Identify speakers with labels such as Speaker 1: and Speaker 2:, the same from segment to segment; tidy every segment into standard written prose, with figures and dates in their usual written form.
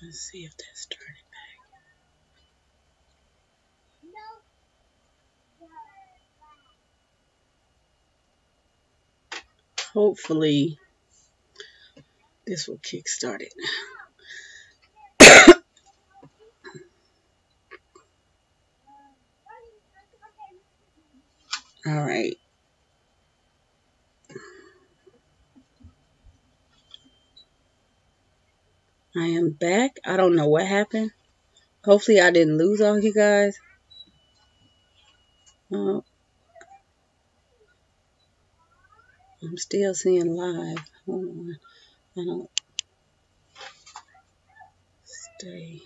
Speaker 1: Let's see if that started back. Hopefully this will kickstart it. All right. I am back. I don't know what happened. Hopefully I didn't lose all you guys. I'm still seeing live. Hold on. I don't stay.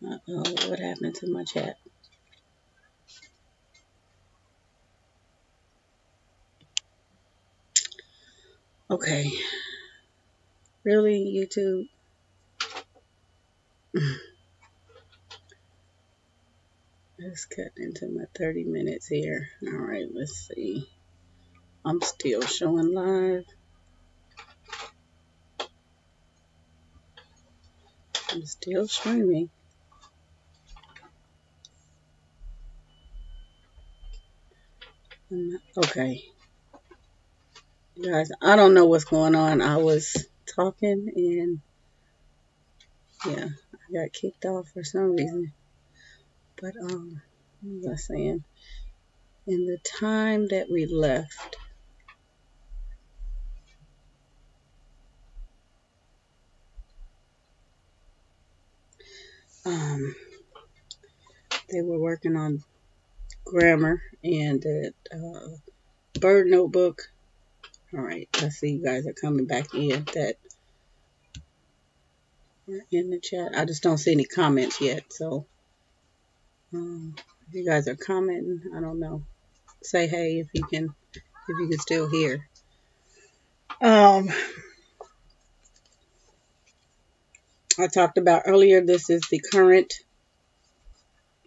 Speaker 1: Uh-oh, what happened to my chat? Okay. Really, YouTube? Let's cut into my 30 minutes here. All right, let's see. I'm still showing live. I'm still streaming. Okay. You guys, I don't know what's going on. I was talking and yeah, I got kicked off for some reason. But what was I saying? In the time that we left, they were working on grammar and the bird notebook. All right, I see you guys are coming back in that are in the chat. I just don't see any comments yet, so if you guys are commenting, I don't know. Say hey if you can still hear. I talked about earlier, this is the current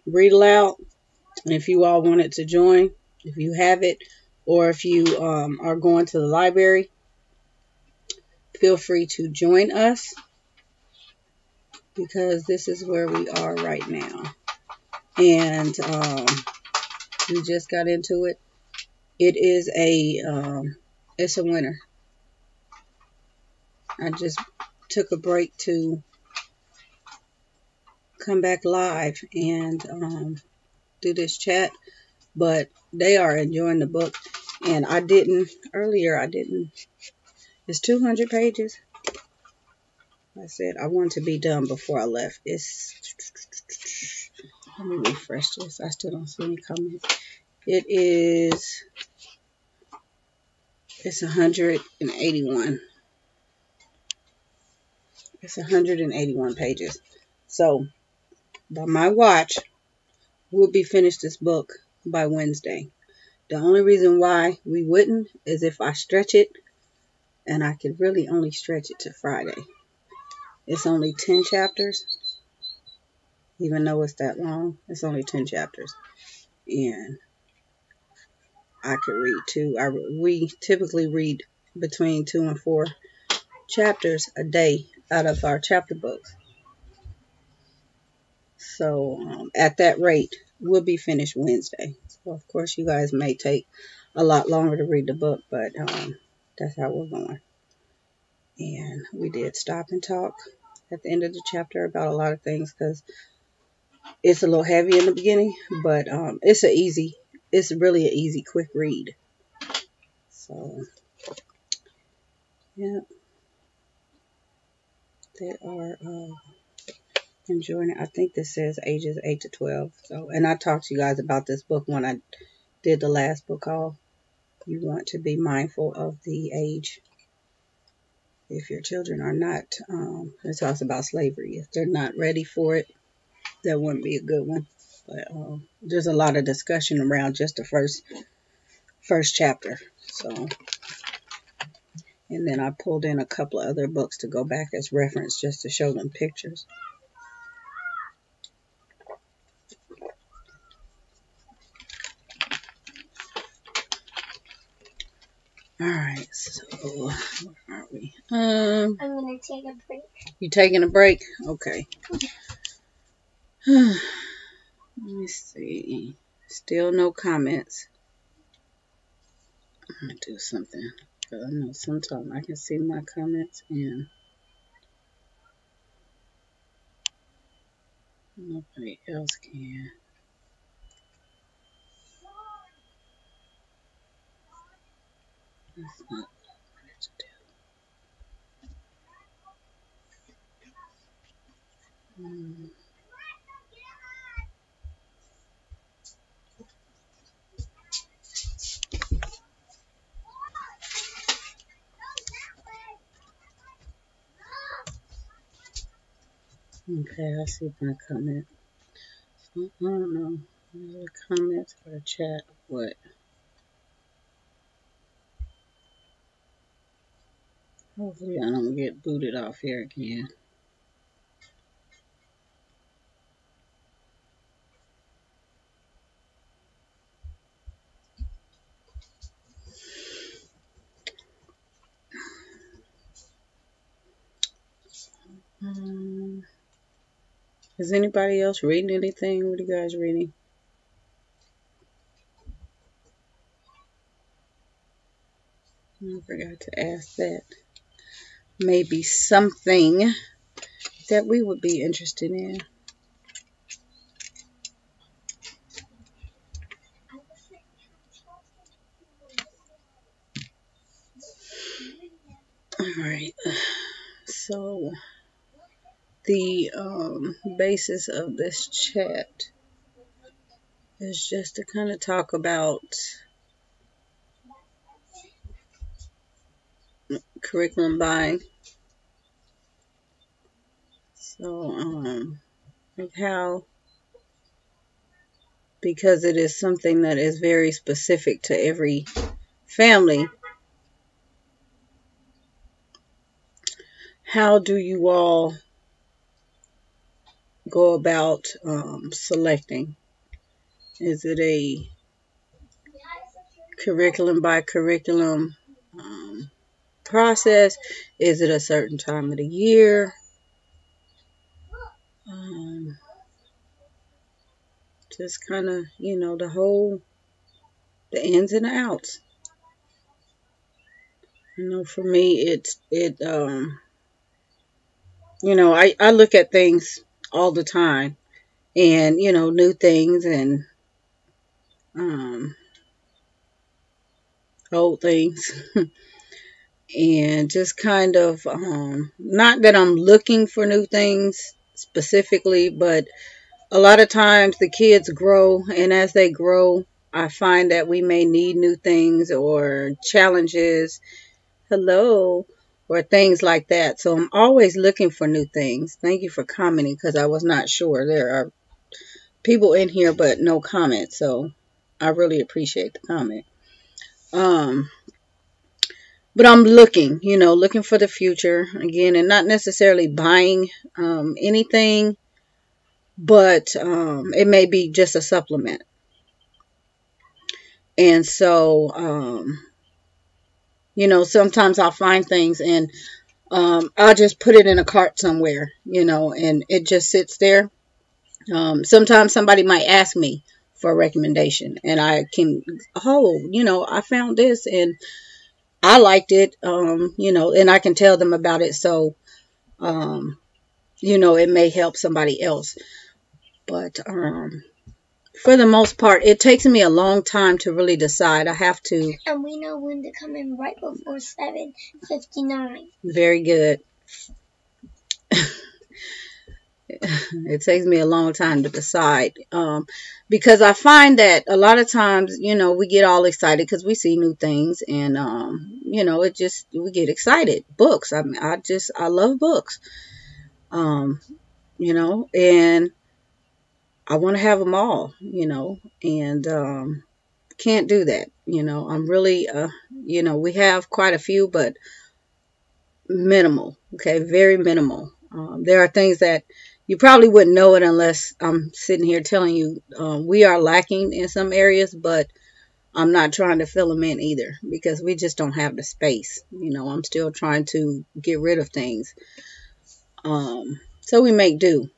Speaker 1: read aloud. And if you all wanted to join, if you have it, or if you are going to the library, feel free to join us because this is where we are right now. And we just got into it. It is it's a winner. I just took a break to come back live and do this chat, but they are enjoying the book. And it's 200 pages. I said I want to be done before I left. Let me refresh this. I still don't see any comments. It's 181. It's 181 pages. So by my watch, we'll be finished this book by Wednesday. The only reason why we wouldn't is if I stretch it, and I could really only stretch it to Friday. It's only 10 chapters. Even though it's that long, it's only 10 chapters. And I could read 2. We typically read between 2 and 4 chapters a day out of our chapter books. So at that rate, we'll be finished Wednesday. So of course, you guys may take a lot longer to read the book, but that's how we're going. And we did stop and talk at the end of the chapter about a lot of things because it's a little heavy in the beginning, but it's really an easy, quick read. So, yeah, they are enjoying it. I think this says ages 8 to 12. So, and I talked to you guys about this book when I did the last book haul. You want to be mindful of the age. If your children are not, it talks about slavery. If they're not ready for it, that wouldn't be a good one. But there's a lot of discussion around just the first chapter. So, and then I pulled in a couple of other books to go back as reference just to show them pictures. Alright, so where are we?
Speaker 2: I'm gonna take a break.
Speaker 1: You taking a break? Okay. Let me see. Still no comments. I'm gonna do something. Because I know sometimes I can see my comments and nobody else can. That's not what I wanted to do. Okay, I see my comment. I don't know. The comments or the chat? What? Hopefully I don't get booted off here again. Is anybody else reading anything? What are you guys reading? I forgot to ask that. Maybe something that we would be interested in. Alright, so the basis of this chat is just to kind of talk about curriculum buying. So, like how, because it is something that is very specific to every family, how do you all go about selecting? Is it a curriculum by curriculum process? Is it a certain time of the year? Just kind of, you know, the ins and the outs. You know, for me, you know, I look at things all the time, and, you know, new things and old things. And just kind of, not that I'm looking for new things specifically, but a lot of times the kids grow, and as they grow, I find that we may need new things or challenges, or things like that. So I'm always looking for new things. Thank you for commenting, because I was not sure. There are people in here, but no comments. So I really appreciate the comment. But I'm looking, you know, looking for the future again, and not necessarily buying anything, but it may be just a supplement. And so, you know, sometimes I'll find things and I'll just put it in a cart somewhere, you know, and it just sits there. Sometimes somebody might ask me for a recommendation, and I can, you know, I found this and I liked it, you know, and I can tell them about it. So, you know, it may help somebody else. But for the most part, it takes me a long time to really decide. I have to.
Speaker 2: And we know when to come in right before 7:59.
Speaker 1: Very good. It takes me a long time to decide, because I find that a lot of times, you know, we get all excited because we see new things, and you know, we get excited. Books, I mean, I love books, you know, and I want to have them all, you know, and can't do that, you know. I'm really, you know, we have quite a few, but minimal, okay, very minimal. There are things that you probably wouldn't know it unless I'm sitting here telling you we are lacking in some areas, but I'm not trying to fill them in either, because we just don't have the space. I'm still trying to get rid of things. So we make do.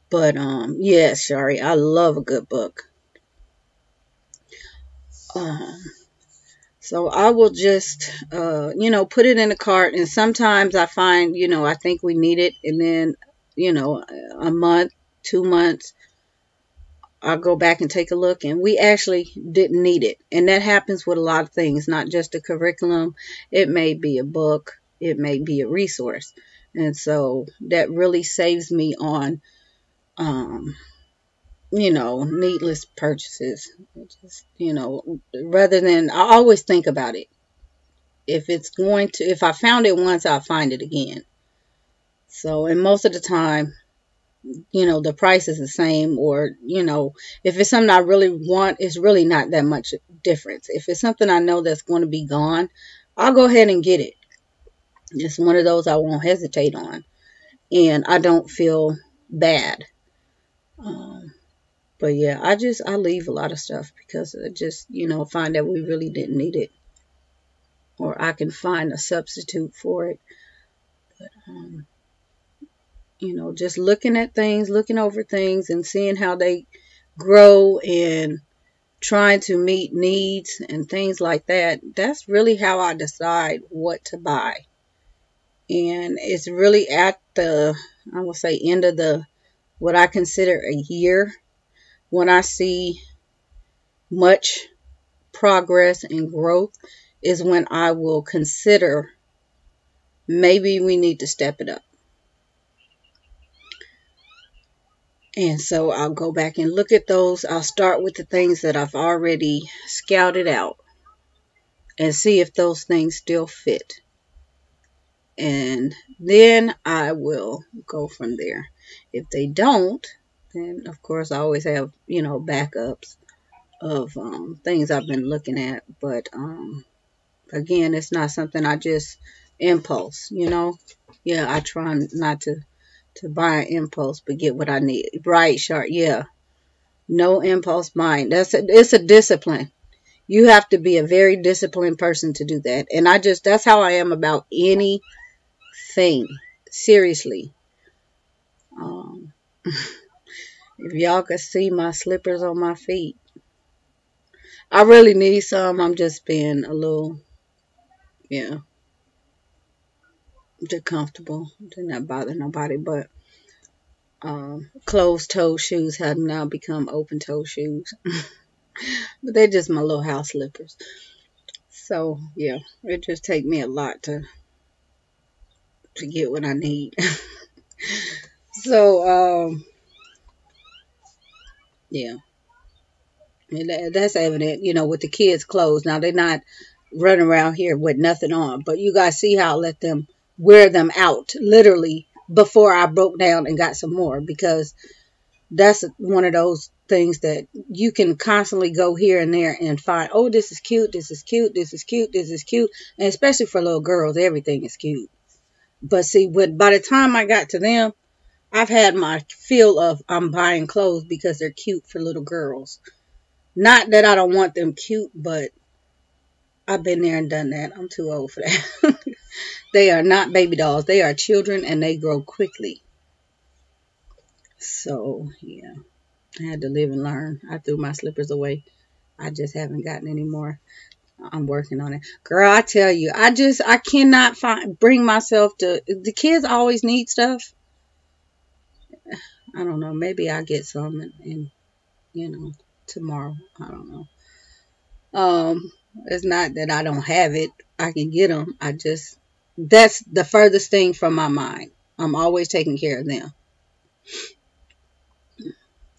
Speaker 1: But yes, Shari, I love a good book. So I will just, put it in the cart. And sometimes I find, I think we need it. And then, a month, 2 months, I'll go back and take a look. And we actually didn't need it. And that happens with a lot of things, not just a curriculum. It may be a book. It may be a resource. And so that really saves me on, needless purchases. Just, rather than, I always think about it. If I found it once, I'll find it again. So, and most of the time, the price is the same, or, if it's something I really want, it's really not that much difference. If it's something I know that's going to be gone, I'll go ahead and get it. It's one of those I won't hesitate on. And I don't feel bad. But yeah, I leave a lot of stuff because I just, find that we really didn't need it. Or I can find a substitute for it. But, just looking at things, looking over things and seeing how they grow and trying to meet needs and things like that. That's really how I decide what to buy. And it's really at the, I will say, end of what I consider a year, when I see much progress and growth, is when I will consider maybe we need to step it up. And so I'll go back and look at those. I'll start with the things that I've already scouted out and see if those things still fit. And then I will go from there. If they don't, then of course I always have, backups of things I've been looking at. But again, it's not something I just impulse, Yeah, I try not to buy an impulse, but get what I need. Right, Sharp, yeah. No impulse buying. It's a discipline. You have to be a very disciplined person to do that. And that's how I am about anything. Seriously. If y'all could see my slippers on my feet. I really need some. I'm just being a little, just comfortable. Did not bother nobody. But closed-toe shoes have now become open-toe shoes. But they're just my little house slippers. So, yeah, it just takes me a lot to get what I need. So, yeah. And that's evident, with the kids' clothes. Now, they're not running around here with nothing on. But you guys see how I let them wear them out, literally, before I broke down and got some more. Because that's one of those things that you can constantly go here and there and find, oh, this is cute, this is cute, this is cute, this is cute. And especially for little girls, everything is cute. But see, by the time I got to them, I've had my feel of I'm buying clothes because they're cute for little girls. Not that I don't want them cute, but I've been there and done that. I'm too old for that. They are not baby dolls. They are children, and they grow quickly. So, yeah. I had to live and learn. I threw my slippers away. I just haven't gotten any more. I'm working on it. Girl, I tell you, I cannot bring myself to, the kids always need stuff. I don't know. Maybe I'll get some and tomorrow. I don't know. It's not that I don't have it. I can get them. That's the furthest thing from my mind. I'm always taking care of them.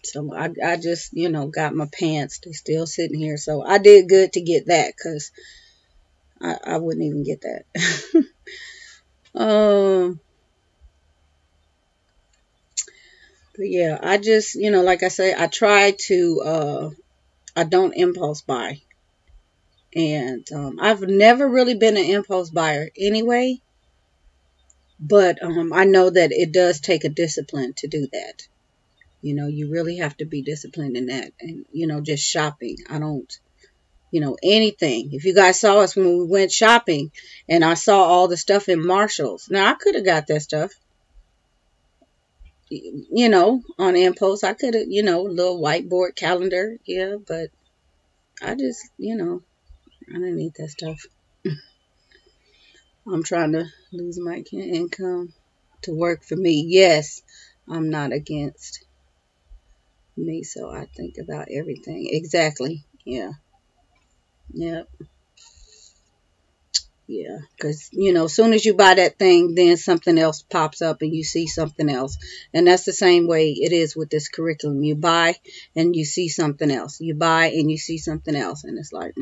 Speaker 1: So I just, got my pants. They're still sitting here. So I did good to get that, because I wouldn't even get that. But yeah, I just, like I say, I try to, I don't impulse buy. And I've never really been an impulse buyer anyway. But I know that it does take a discipline to do that. You know, you really have to be disciplined in that. And, you know, just shopping. I don't, you know, anything. If you guys saw us when we went shopping and I saw all the stuff in Marshall's. Now, I could have got that stuff, you know, on impulse. I could have, you know, a little whiteboard calendar. Yeah, but I just, you know, I didn't need that stuff. I'm trying to lose my income to work for me. Yes, I'm not against me, so I think about everything. Exactly. Yeah. Yep. Yeah. Because, you know, as soon as you buy that thing, then something else pops up and you see something else. And that's the same way it is with this curriculum. You buy and you see something else. You buy and you see something else. And it's like,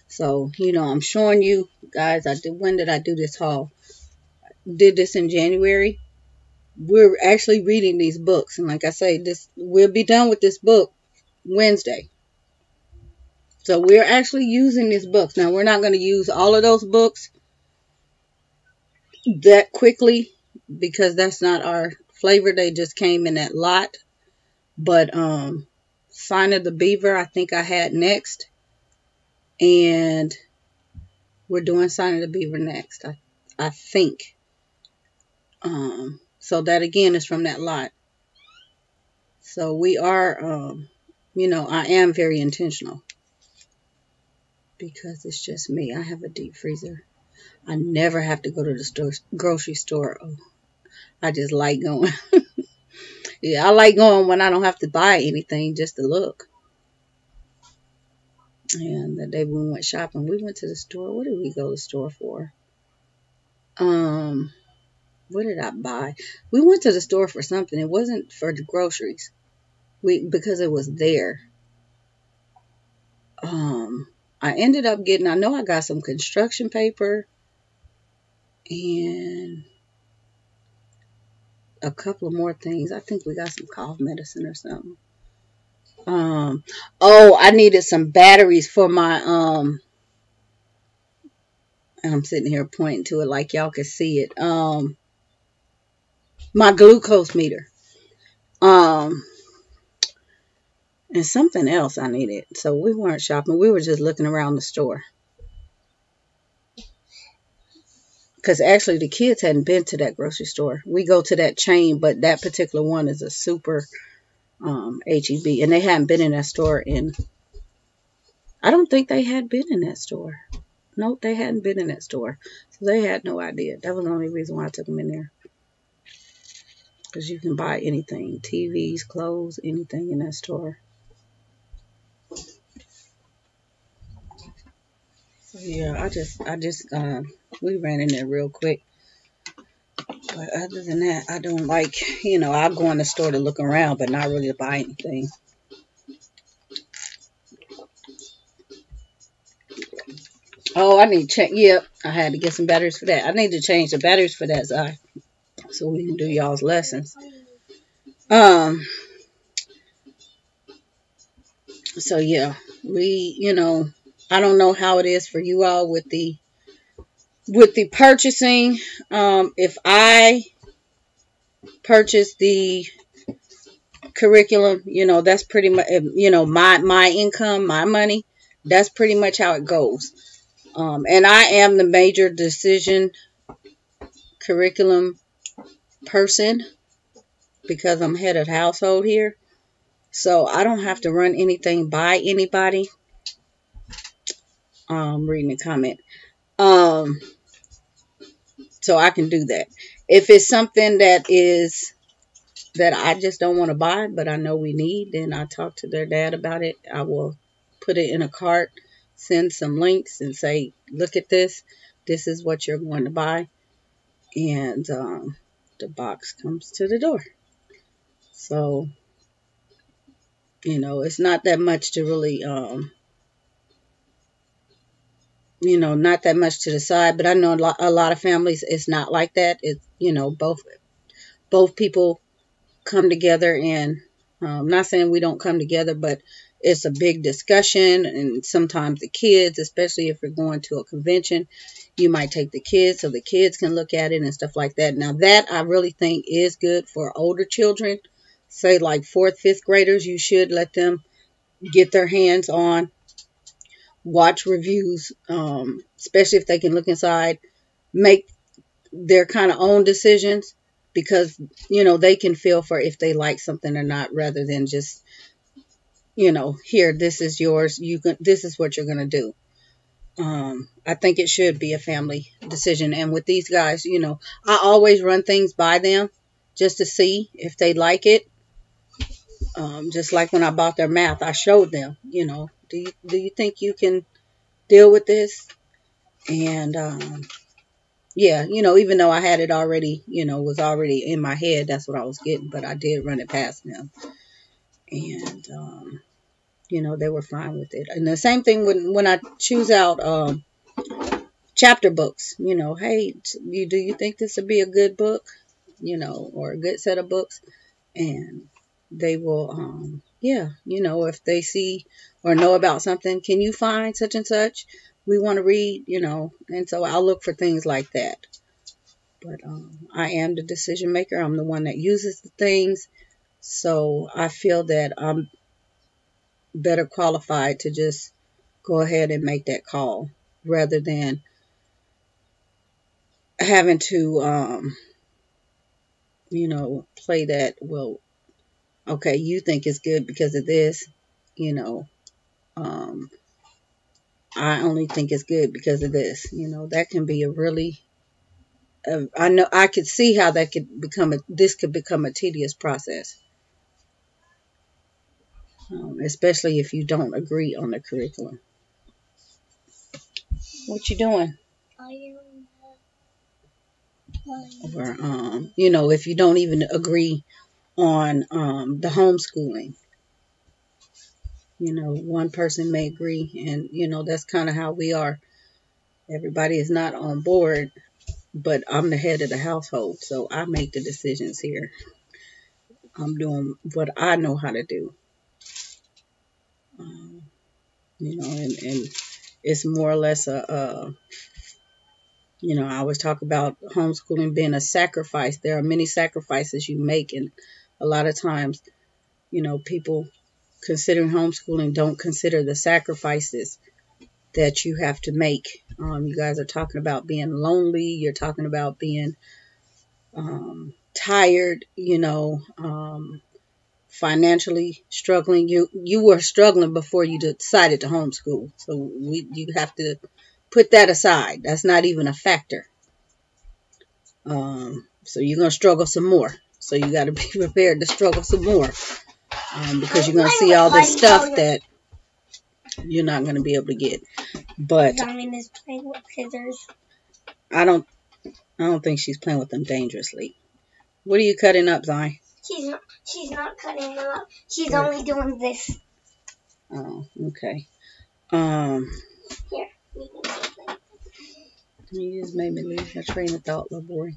Speaker 1: So, you know, I'm showing you guys, when did I do this haul? Did this in January. We're actually reading these books. And like I say, we'll be done with this book Wednesday. So we're actually using these books. Now, we're not going to use all of those books that quickly because that's not our flavor. They just came in that lot. But Sign of the Beaver, I think I had next. And we're doing Sign of the Beaver next, I think. So that again is from that lot. So we are, you know, I am very intentional. Because it's just me. I have a deep freezer. I never have to go to the grocery store. Oh, I just like going. Yeah, I like going when I don't have to buy anything, just to look. And the day we went shopping, we went to the store. What did we go to the store for? What did I buy? We went to the store for something. It wasn't for the groceries. Because it was there. I ended up getting, I know I got some construction paper and a couple of more things. I think we got some cough medicine or something. Oh, I needed some batteries for my, I'm sitting here pointing to it like y'all can see it. My glucose meter. And something else I needed. So we weren't shopping. We were just looking around the store. Because actually the kids hadn't been to that grocery store. We go to that chain, but that particular one is a super HEB. And they hadn't been in that store in... I don't think they had been in that store. Nope, they hadn't been in that store. So they had no idea. That was the only reason why I took them in there. Because you can buy anything. TVs, clothes, anything in that store. Yeah, we ran in there real quick. But other than that, I don't like, you know, I'll go in the store to look around, but not really to buy anything. Oh, I need to check. Yep, I had to get some batteries for that. I need to change the batteries for that, so we can do y'all's lessons. So yeah, you know, I don't know how it is for you all with the purchasing. If I purchase the curriculum, you know, that's pretty much, you know, my income, my money, that's pretty much how it goes. And I am the major decision curriculum person because I'm head of household here. So I don't have to run anything by anybody. Reading the comment. So I can do that. If it's something that I just don't want to buy, but I know we need, then I talk to their dad about it. I will put it in a cart, send some links and say, look at this. This is what you're going to buy. And the box comes to the door. So, you know, it's not that much to really, you know, not that much to decide. But I know a lot of families, it's not like that. It's, you know, both people come together and I'm not saying we don't come together, but it's a big discussion. And sometimes the kids, especially if you're going to a convention, you might take the kids so the kids can look at it and stuff like that. Now that I really think is good for older children. say like 4th, 5th graders, you should let them get their hands on, watch reviews, especially if they can look inside, make their kind of own decisions, because, they can feel for if they like something or not, rather than just, here, this is yours. This is what you're going to do. I think it should be a family decision. And with these guys, I always run things by them just to see if they like it. Just like when I bought their math, I showed them, do you think you can deal with this? And, yeah, even though I had it already, was already in my head, that's what I was getting, but I did run it past them. And, they were fine with it. And the same thing when I choose out, chapter books, hey, do you think this would be a good book, or a good set of books? And they will, if they see or know about something, can you find such and such? We want to read, and so I'll look for things like that. But I am the decision maker. I'm the one that uses the things. So I feel that I'm better qualified to just go ahead and make that call, rather than having to, play that, well, okay, you think it's good because of this, I only think it's good because of this. That can be a really, I know I could see how that could become a tedious process, especially if you don't agree on the curriculum. What you doing? Or, if you don't even agree on the homeschooling, one person may agree, and that's kind of how we are. Everybody is not on board, but I'm the head of the household, so I make the decisions here. I'm doing what I know how to do. And it's more or less I always talk about homeschooling being a sacrifice. There are many sacrifices you make, and a lot of times, people considering homeschooling don't consider the sacrifices that you have to make. You guys are talking about being lonely. You're talking about being tired, financially struggling. You were struggling before you decided to homeschool. So you have to put that aside. That's not even a factor. So you're going to struggle some more. So you got to be prepared to struggle some more, because you're going to see all this stuff that you're not going to be able to get. But
Speaker 2: Diamond is playing with scissors.
Speaker 1: I don't think she's playing with them dangerously. What are you cutting up, Zion?
Speaker 2: She's not cutting up. She's only doing this.
Speaker 1: Oh, okay.
Speaker 2: Here.
Speaker 1: You just made me lose my train of thought, little boy.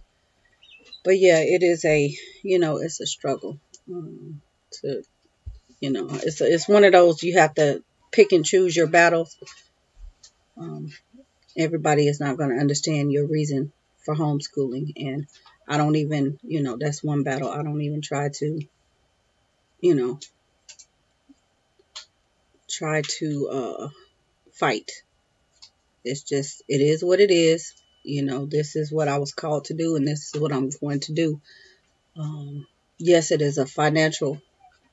Speaker 1: But yeah, it is it's a struggle. It's one of those you have to pick and choose your battles. Everybody is not going to understand your reason for homeschooling, and I don't even, that's one battle I don't even try to, fight. It's just, it is what it is. This is what I was called to do, and this is what I'm going to do. Yes, it is a financial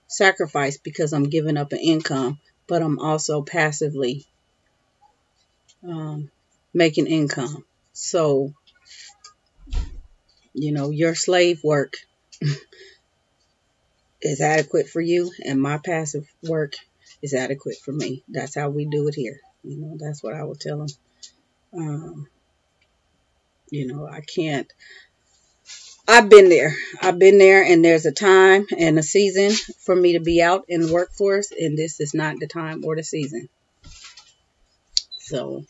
Speaker 1: sacrifice because I'm giving up an income, but I'm also passively making income. So, your slave work is adequate for you, and my passive work is adequate for me. That's how we do it here. That's what I would tell them. I can't. I've been there, and there's a time and a season for me to be out in the workforce, and this is not the time or the season. So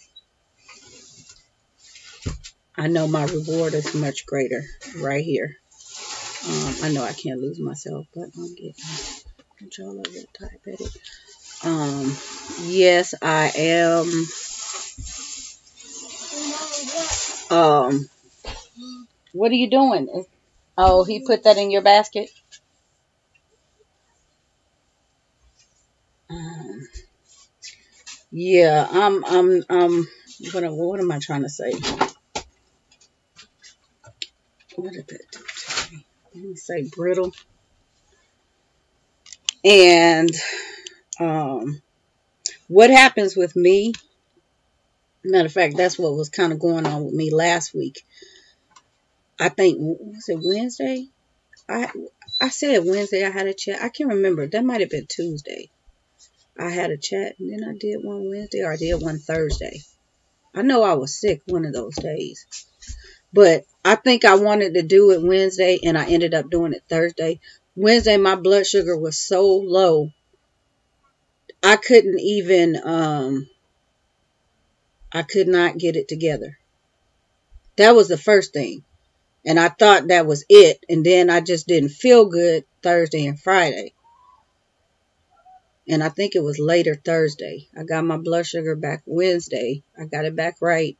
Speaker 1: I know my reward is much greater right here. I know I can't lose myself, but I'm getting control of it, type at it. Yes, I am. What are you doing? Oh, he put that in your basket? Yeah, what am I trying to say? What did that do to me? Let me say brittle. And what happens with me, matter of fact, that's what was kind of going on with me last week. I think, was it Wednesday? I I said Wednesday I had a chat. I can't remember. That might have been Tuesday. I had a chat and then I did one Wednesday or I did one Thursday. I know I was sick one of those days. But I think I wanted to do it Wednesday and I ended up doing it Thursday. Wednesday my blood sugar was so low I couldn't even I could not get it together. That was the first thing. And I thought that was it. And then I just didn't feel good Thursday and Friday. And I think it was later Thursday. I got my blood sugar back Wednesday. I got it back right.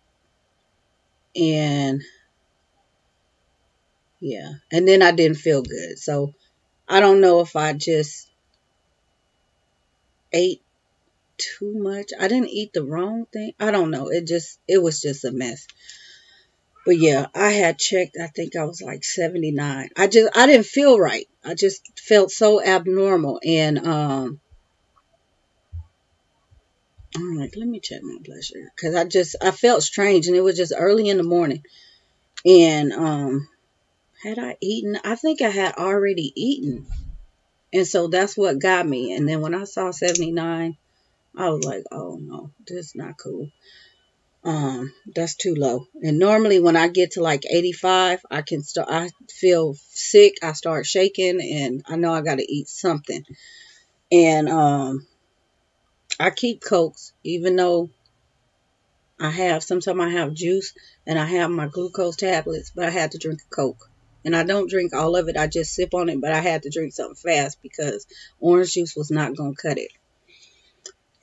Speaker 1: And yeah. And then I didn't feel good. So I don't know if I just ate too much. I didn't eat the wrong thing. I don't know. It was just a mess. But yeah, I had checked. I think I was like 79. I didn't feel right. I just felt so abnormal. And I'm like, let me check my blood sugar. Because I felt strange. And it was just early in the morning. And had I eaten? I think I had already eaten. And so that's what got me. And then when I saw 79, I was like, oh no, this is not cool. That's too low. And normally when I get to like 85, I feel sick. I start shaking and I know I got to eat something. And, I keep Cokes, even though sometimes I have juice and I have my glucose tablets, but I had to drink a Coke. And I don't drink all of it. I just sip on it, but I had to drink something fast because orange juice was not going to cut it.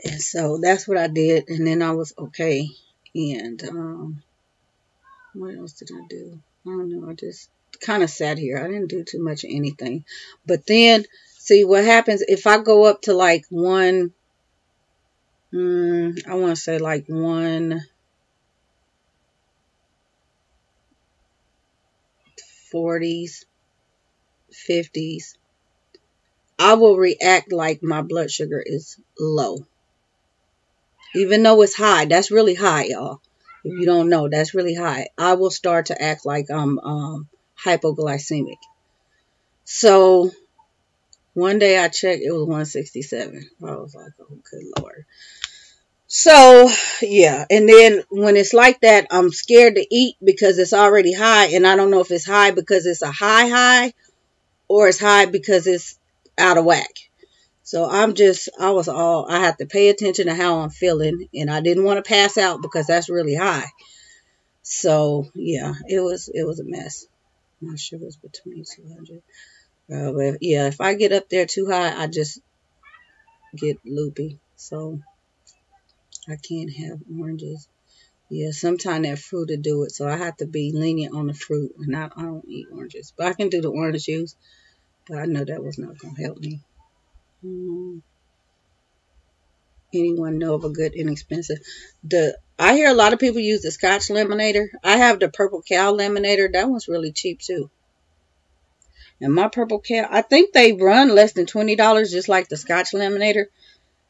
Speaker 1: And so that's what I did. And then I was okay. And, what else did I do? I don't know. I just kind of sat here. I didn't do too much of anything. But then, see what happens if I go up to like I want to say like 140s, 50s. I will react like my blood sugar is low. Even though it's high. That's really high, y'all. If you don't know, that's really high. I will start to act like I'm hypoglycemic. So one day I checked, it was 167. I was like, oh, good Lord. So, yeah. And then when it's like that, I'm scared to eat because it's already high. And I don't know if it's high because it's a high or it's high because it's out of whack. So I have to pay attention to how I'm feeling. And I didn't want to pass out because that's really high. So, yeah, it was a mess. My sugar's between 200. But yeah, if I get up there too high, I just get loopy. So I can't have oranges. Yeah, sometimes that fruit will do it. So I have to be lenient on the fruit. And I don't eat oranges. But I can do the orange juice. But I know that was not going to help me. Anyone know of a good inexpensive? I hear a lot of people use the Scotch Lemonator. I have the Purple Cow Lemonator. That one's really cheap too. And my Purple Cow, I think they run less than $20, just like the Scotch Lemonator.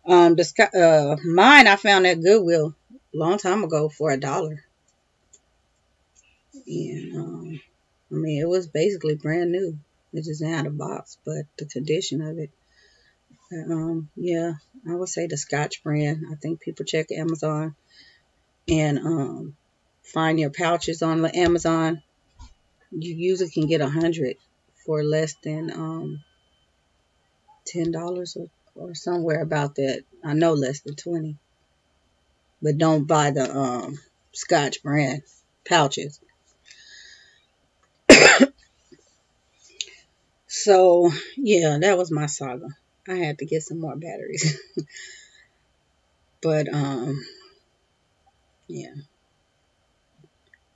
Speaker 1: Mine I found at Goodwill a long time ago for $1. And I mean, it was basically brand new. It just had a box, but the condition of it. Yeah, I would say the Scotch brand. I think people check Amazon and find your pouches on the Amazon. You usually can get 100 for less than $10 or somewhere about that. I know less than 20. But don't buy the Scotch brand pouches. So yeah, that was my saga. I had to get some more batteries. But yeah,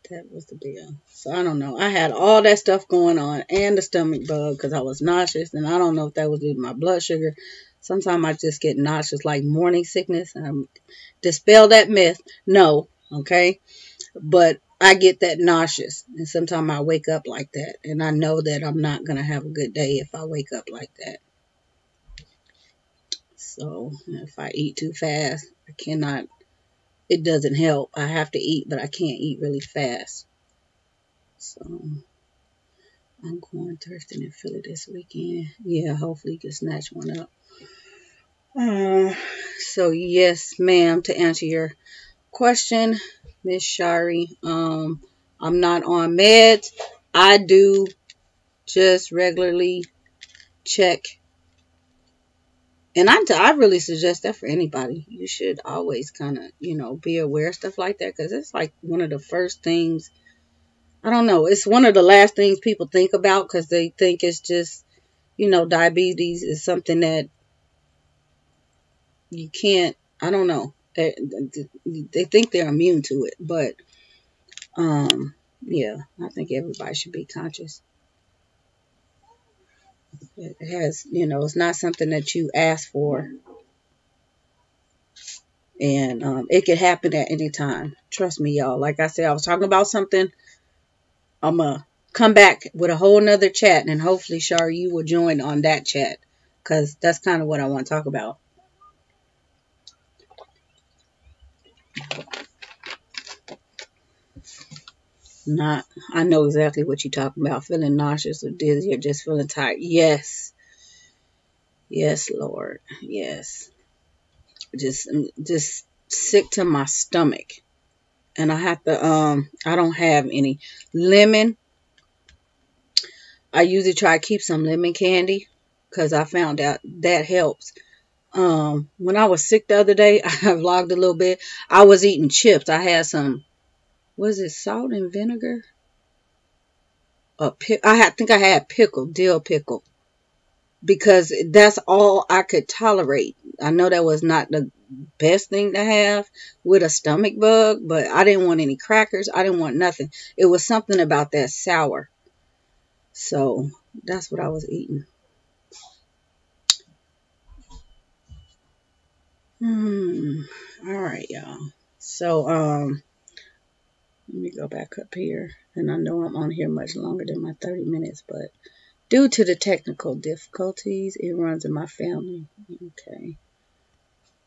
Speaker 1: that was the deal. So I don't know. I had all that stuff going on and the stomach bug because I was nauseous, and I don't know if that was due to my blood sugar. Sometimes I just get nauseous, like morning sickness. And dispel that myth. No, okay? But I get that nauseous. And sometimes I wake up like that. And I know that I'm not going to have a good day if I wake up like that. So if I eat too fast, I cannot, it doesn't help. I have to eat, but I can't eat really fast. So I'm going thirsty in Philly this weekend. Yeah, hopefully you can snatch one up. So yes, ma'am, to answer your question, Miss Shari, I'm not on meds. I do just regularly check. And I really suggest that for anybody. You should always kind of, be aware of stuff like that, because it's like one of the first things. I don't know. It's one of the last things people think about, because they think it's just, diabetes is something that you can't, I don't know. They think they're immune to it. But, yeah, I think everybody should be conscious. It has, it's not something that you ask for. And it could happen at any time. Trust me, y'all. Like I said, I was talking about something. I'm going to come back with a whole nother chat. And hopefully, Shari, you will join on that chat. Because that's kind of what I want to talk about. I know exactly what you're talking about. Feeling nauseous or dizzy or just feeling tired. Yes. Yes, Lord. Yes. Just sick to my stomach. And I have to, I don't have any lemon. I usually try to keep some lemon candy because I found out that helps. When I was sick the other day, I vlogged a little bit. I was eating chips. I had some, was it salt and vinegar? I think I had dill pickle, because that's all I could tolerate. I know that was not the best thing to have with a stomach bug, but I didn't want any crackers. I didn't want nothing. It was something about that sour. So that's what I was eating. All right, y'all. So, let me go back up here. And I know I'm on here much longer than my 30 minutes, but due to the technical difficulties, it runs in my family. Okay.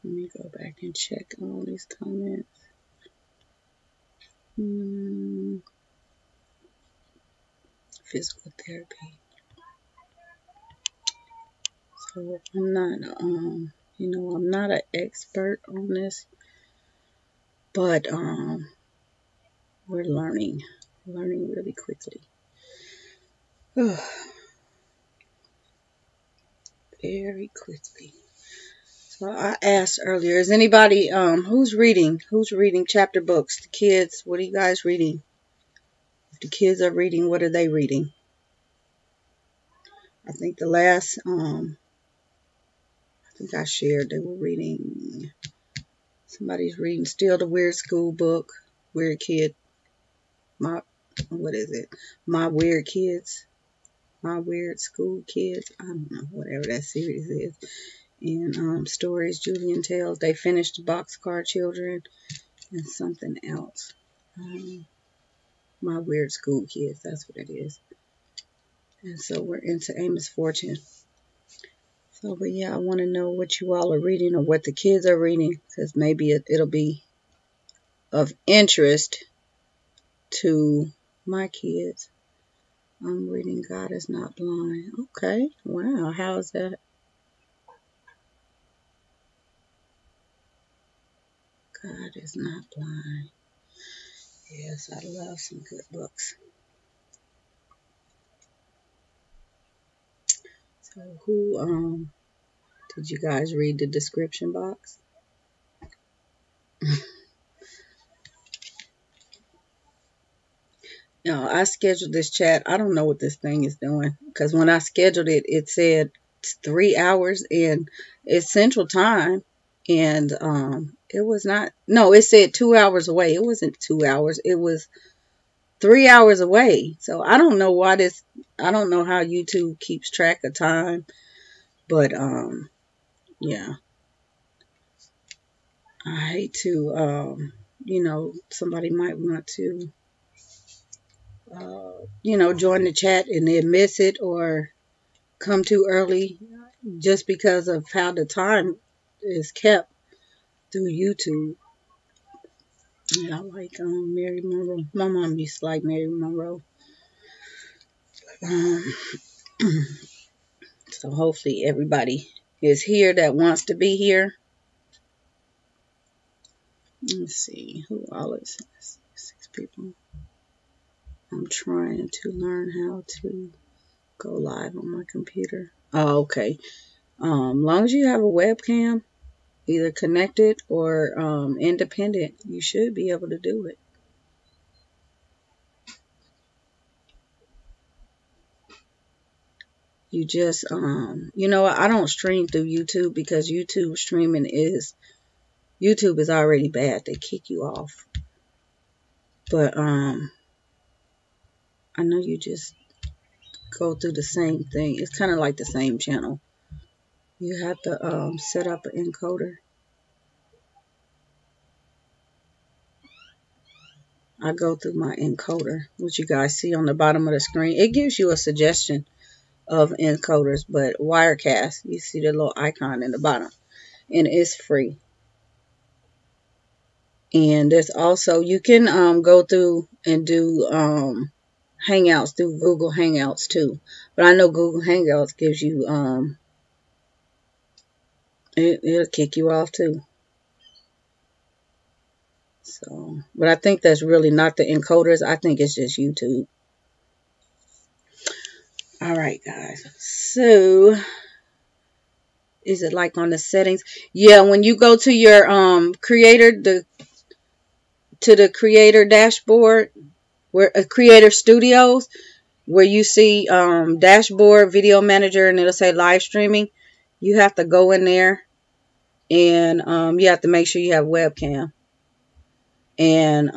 Speaker 1: Let me go back and check all these comments. Physical therapy. So I'm not, I'm not an expert on this, but we're learning really quickly. Very quickly. So I asked earlier, is anybody who's reading chapter books? The kids, what are you guys reading? If the kids are reading, what are they reading? I think the last I think I shared they were reading, somebody's reading still the Weird School book, Weird Kid, My Weird Kids, My Weird School Kids, I don't know, whatever that series is. And stories Julian tells. They finished the Boxcar Children and something else. My Weird School Kids, that's what it is. And so we're into Amos Fortune. So, but yeah, I want to know what you all are reading or what the kids are reading, because maybe it'll be of interest to my kids. I'm reading God is Not Blind. Okay, wow, how is that? God is Not Blind. Yes, I love some good books. So who did you guys read the description box? I scheduled this chat. I don't know what this thing is doing, because when I scheduled it, it said 3 hours and it's Central Time, and it was not. No, it said 2 hours away. It wasn't 2 hours. It was 3 hours away. So I don't know why I don't know how YouTube keeps track of time, but yeah, I hate to, somebody might want to, join the chat and they miss it or come too early just because of how the time is kept through YouTube. Yeah, I like Mary Monroe. My mom used to like Mary Monroe. Um, so hopefully everybody is here that wants to be here. Let's see who all is 6 people. I'm trying to learn how to go live on my computer. Oh, okay. Long as you have a webcam, either connected or independent, you should be able to do it. You just, I don't stream through YouTube because YouTube is already bad. They kick you off. But I know you just go through the same thing. It's kind of like the same channel. You have to set up an encoder. I go through my encoder, which you guys see on the bottom of the screen. It gives you a suggestion of encoders, but Wirecast, you see the little icon in the bottom, and it's free. And there's also, you can go through and do Hangouts through Google Hangouts too. But I know Google Hangouts gives you, it'll kick you off too. So, but I think that's really not the encoders. I think it's just YouTube. All right, guys. So, is it like on the settings? Yeah, when you go to your creator, to the creator dashboard, where creator studios, where you see dashboard, video manager, and it'll say live streaming, you have to go in there and you have to make sure you have webcam. And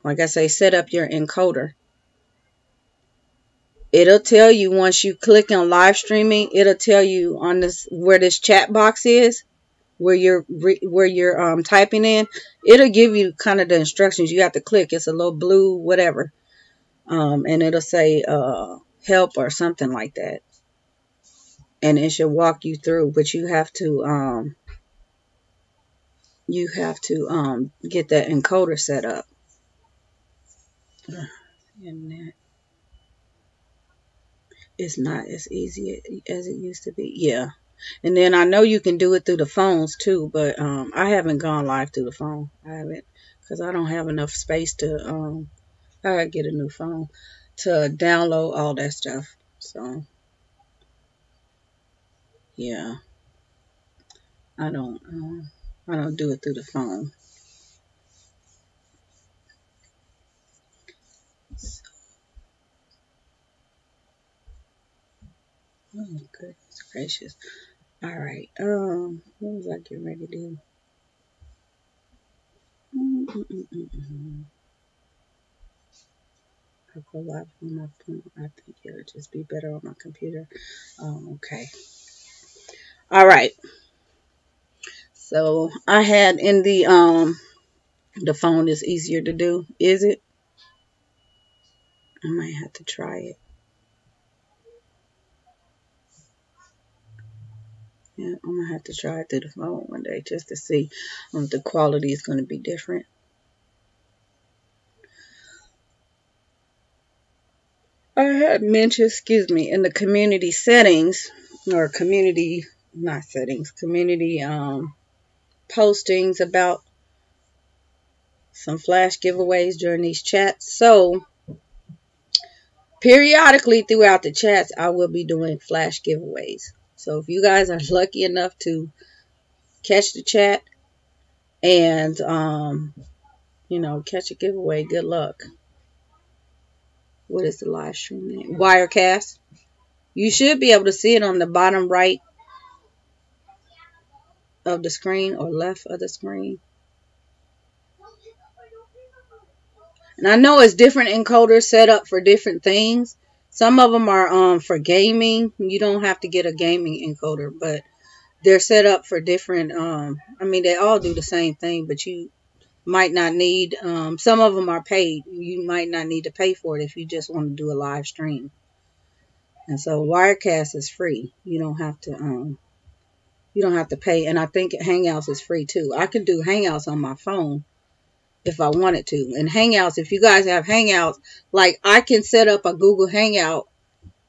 Speaker 1: like I say, set up your encoder. It'll tell you once you click on live streaming, it'll tell you on this where this chat box is, where you're typing in. It'll give you kind of the instructions you have to click. It's a little blue whatever, and it'll say help or something like that, and it should walk you through. But you have to get that encoder set up. And that it's not as easy as it used to be. Yeah. And then I know you can do it through the phones too, but I haven't gone live through the phone. I haven't, because I don't have enough space to I gotta get a new phone to download all that stuff. So yeah, I don't do it through the phone. So, oh goodness gracious. All right. What was I getting ready to do? I'll go live on my phone. I think it'll just be better on my computer. Okay. All right. So I had in the phone is easier to do. Is it? I might have to try it. Yeah, I'm gonna have to try it through the phone one day just to see if the quality is gonna be different. I had mentioned, in the community settings, or community, not settings, community postings about some flash giveaways during these chats. So periodically throughout the chats, I will be doing flash giveaways. So if you guys are lucky enough to catch the chat and catch a giveaway, good luck. What is the live stream name? Wirecast. You should be able to see it on the bottom right of the screen or left of the screen. And I know it's different encoders set up for different things. Some of them are for gaming. You don't have to get a gaming encoder, but they're set up for different, I mean, they all do the same thing, but you might not need, some of them are paid. You might not need to pay for it if you just want to do a live stream. And so Wirecast is free. You don't have to pay. And I think Hangouts is free too. I can do Hangouts on my phone if I wanted to. And Hangouts, if you guys have Hangouts, like I can set up a Google Hangout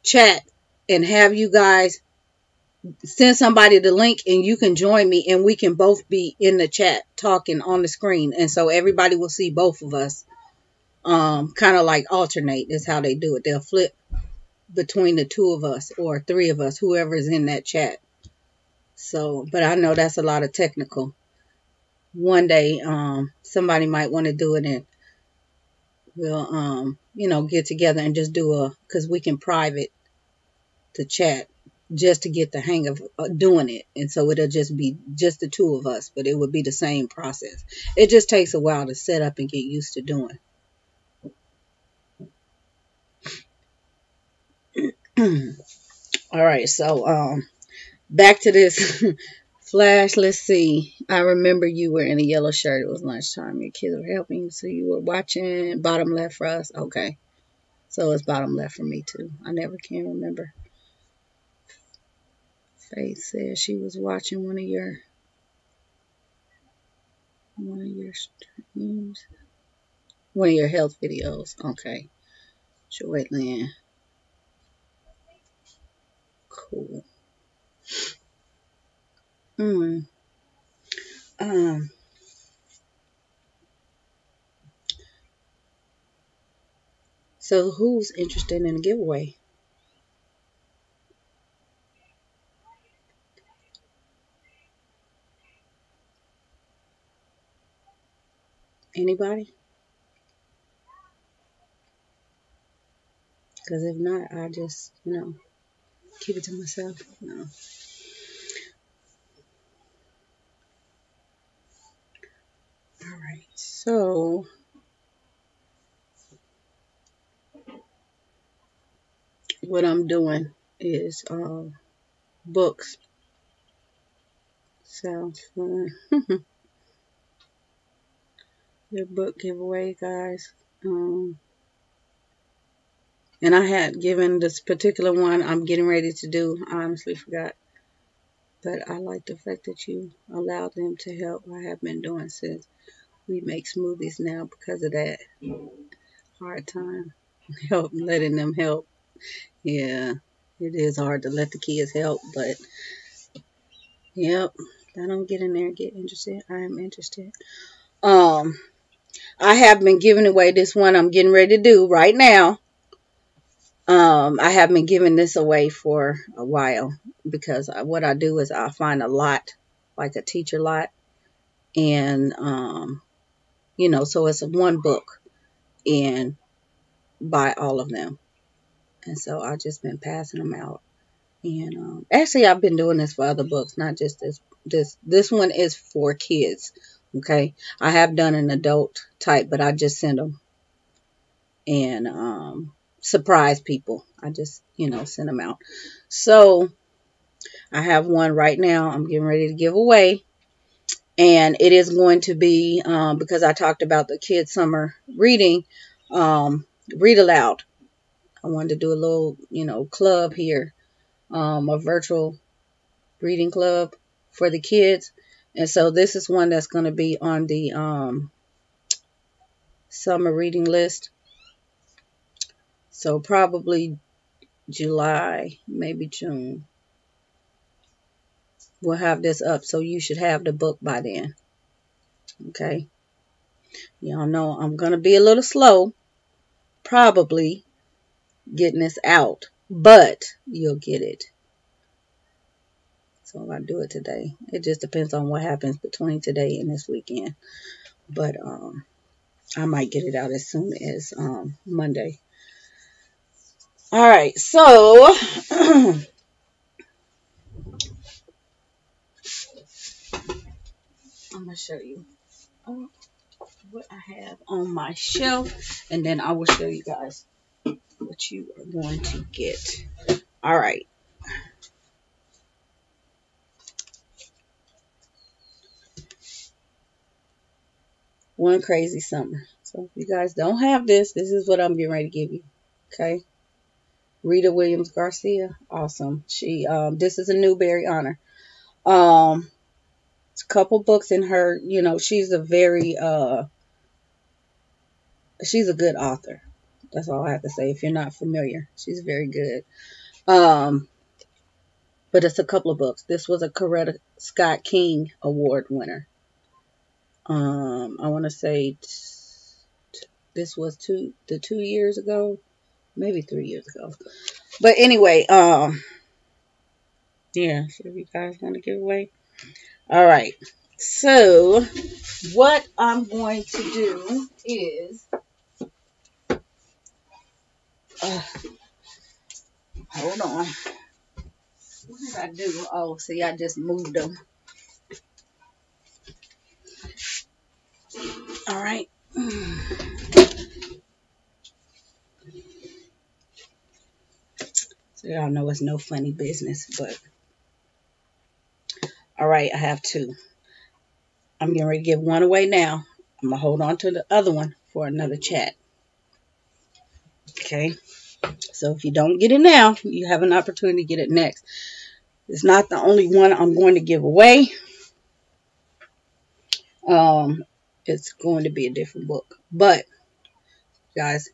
Speaker 1: chat and have you guys send somebody the link and you can join me and we can both be in the chat talking on the screen. And so everybody will see both of us. Kind of like alternate is how they do it. They'll flip between the two of us or three of us, whoever's in that chat. So, but I know that's a lot of technical. One day, somebody might want to do it and we'll, get together and just do because we can private the chat just to get the hang of doing it. And so it'll just be just the two of us, but it would be the same process. It just takes a while to set up and get used to doing. All right, so back to this Flash. Let's see. I remember you were in a yellow shirt. It was lunchtime. Your kids were helping you, so you were watching. Bottom left for us. Okay, so it's bottom left for me too. I never can remember. Faith said she was watching one of your streams, one of your health videos. Okay, Joyland. Cool. So who's interested in a giveaway? Anybody? Because if not, I just, keep it to myself. No. All right. So what I'm doing is books. Sounds fun. Your book giveaway, guys. And I had given this particular one I'm getting ready to do. I honestly forgot. But I like the fact that you allowed them to help. I have been doing since we make smoothies now because of that hard time. Letting them help. Yeah, it is hard to let the kids help, but yep. I don't get in there, get interested. I am interested. I have been giving away this one I'm getting ready to do right now. I have been giving this away for a while because what I do is I find a lot, like a teacher lot, and so it's one book and buy all of them. And so I've just been passing them out. And actually, I've been doing this for other books, not just this. This one is for kids. Okay, I have done an adult type, but I just send them and surprise people. I just send them out. So I have one right now. I'm getting ready to give away, and it is going to be because I talked about the kids' summer reading, read aloud. I wanted to do a little club here. A virtual reading club for the kids. And so this is one that's going to be on the summer reading list. So probably July, maybe June. We'll have this up. So you should have the book by then. Okay. Y'all know I'm going to be a little slow. Probably getting this out. But you'll get it. So I do it today. It just depends on what happens between today and this weekend. But I might get it out as soon as Monday. All right. So I'm going to show you what I have on my shelf. And then I will show you guys what you are going to get. All right. One crazy summer. So if you guys don't have this, this is what I'm getting ready to give you. Okay. Rita Williams Garcia. Awesome. She this is a Newbery honor. It's a couple books in her, you know, she's a very she's a good author. That's all I have to say. If you're not familiar, she's very good. But it's a couple of books. This was a Coretta Scott King Award winner. I want to say this was 2 years ago, maybe 3 years ago. But anyway, yeah. So if you guys want to give away, all right. So what I'm going to do is, hold on. What did I do? Oh, see, I just moved them. All right. So y'all know it's no funny business, but all right, I have 2. I'm getting ready to give one away now. I'm going to hold on to the other one for another chat. Okay. So if you don't get it now, you have an opportunity to get it next. It's not the only one I'm going to give away. It's going to be a different book. But, guys,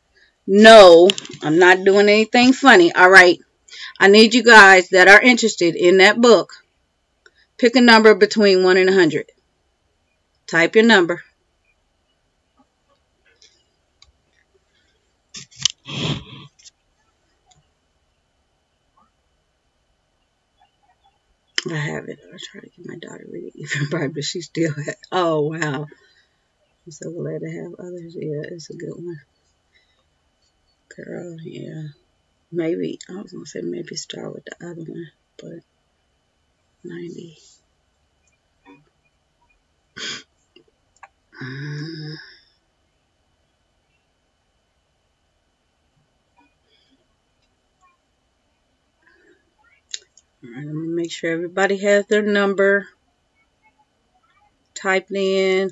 Speaker 1: no, I'm not doing anything funny. All right. I need you guys that are interested in that book. Pick a number between 1 and 100. Type your number. I have it. I try to get my daughter to read it even bright, but she still has. Oh, wow. I'm so glad to have others. Yeah, it's a good one. Girl, yeah. Maybe, I was going to say maybe start with the other one, but 90. All right, let me make sure everybody has their number typed in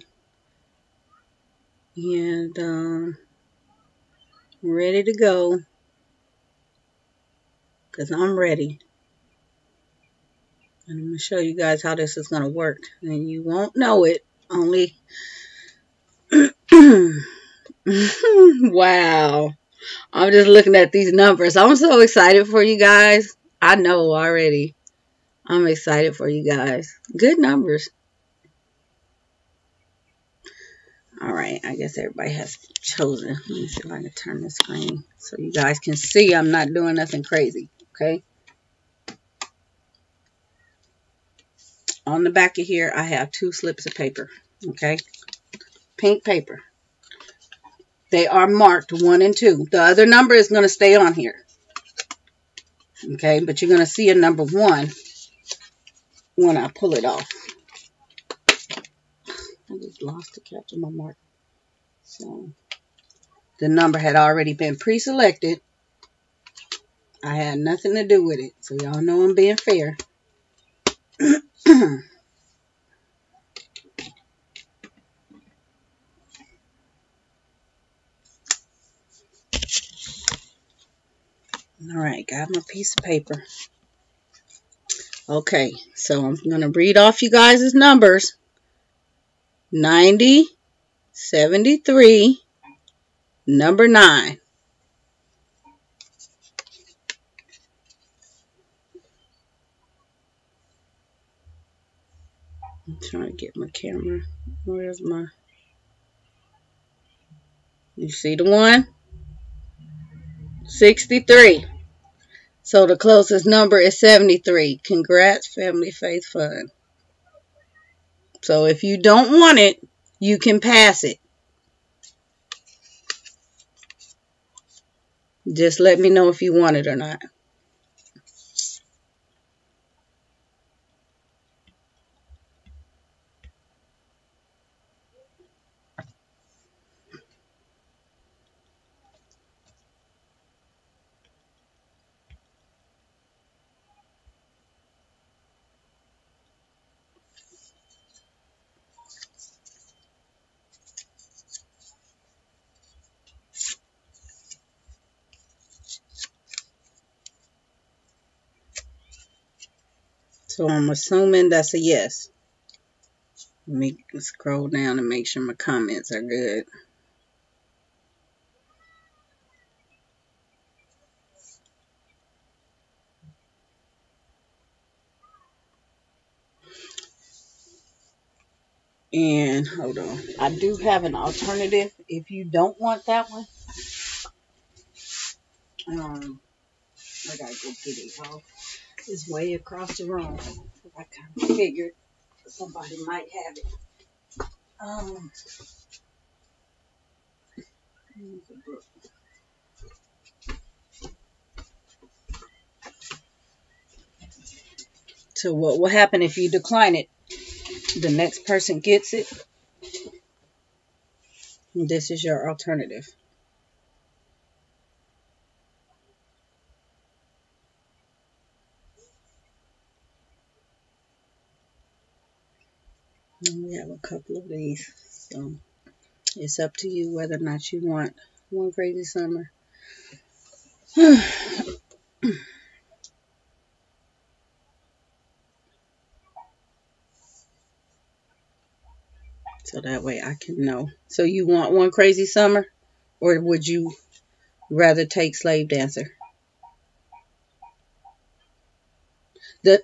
Speaker 1: and ready to go, because I'm ready. And I'm going to show you guys how this is going to work. And you won't know it. Only... Wow. I'm just looking at these numbers. I'm so excited for you guys. I know already. I'm excited for you guys. Good numbers. All right. I guess everybody has chosen. Let me see if I can turn the screen so you guys can see I'm not doing nothing crazy. Okay. On the back of here, I have 2 slips of paper. Okay. Pink paper. They are marked 1 and 2. The other number is going to stay on here. Okay. But you're going to see a number 1 when I pull it off. I just lost the catch of my marker. So the number had already been pre-selected. I had nothing to do with it. So y'all know I'm being fair. All right, got my piece of paper. Okay, so I'm going to read off you guys' numbers. 90, 73, number 9. I'm trying to get my camera. Where's my... You see the one? 63. So the closest number is 73. Congrats, Family Faith Fund. So if you don't want it, you can pass it. Just let me know if you want it or not. So I'm assuming that's a yes. Let me scroll down and make sure my comments are good. And hold on. I do have an alternative if you don't want that one. I gotta go get it, y'all. It's way across the room. I kind of figured somebody might have it. So what will happen if you decline it? The next person gets it. And this is your alternative. And we have a couple of these. So it's up to you whether or not you want One Crazy Summer. So that way I can know. So you want One Crazy Summer? Or would you rather take Slave Dancer?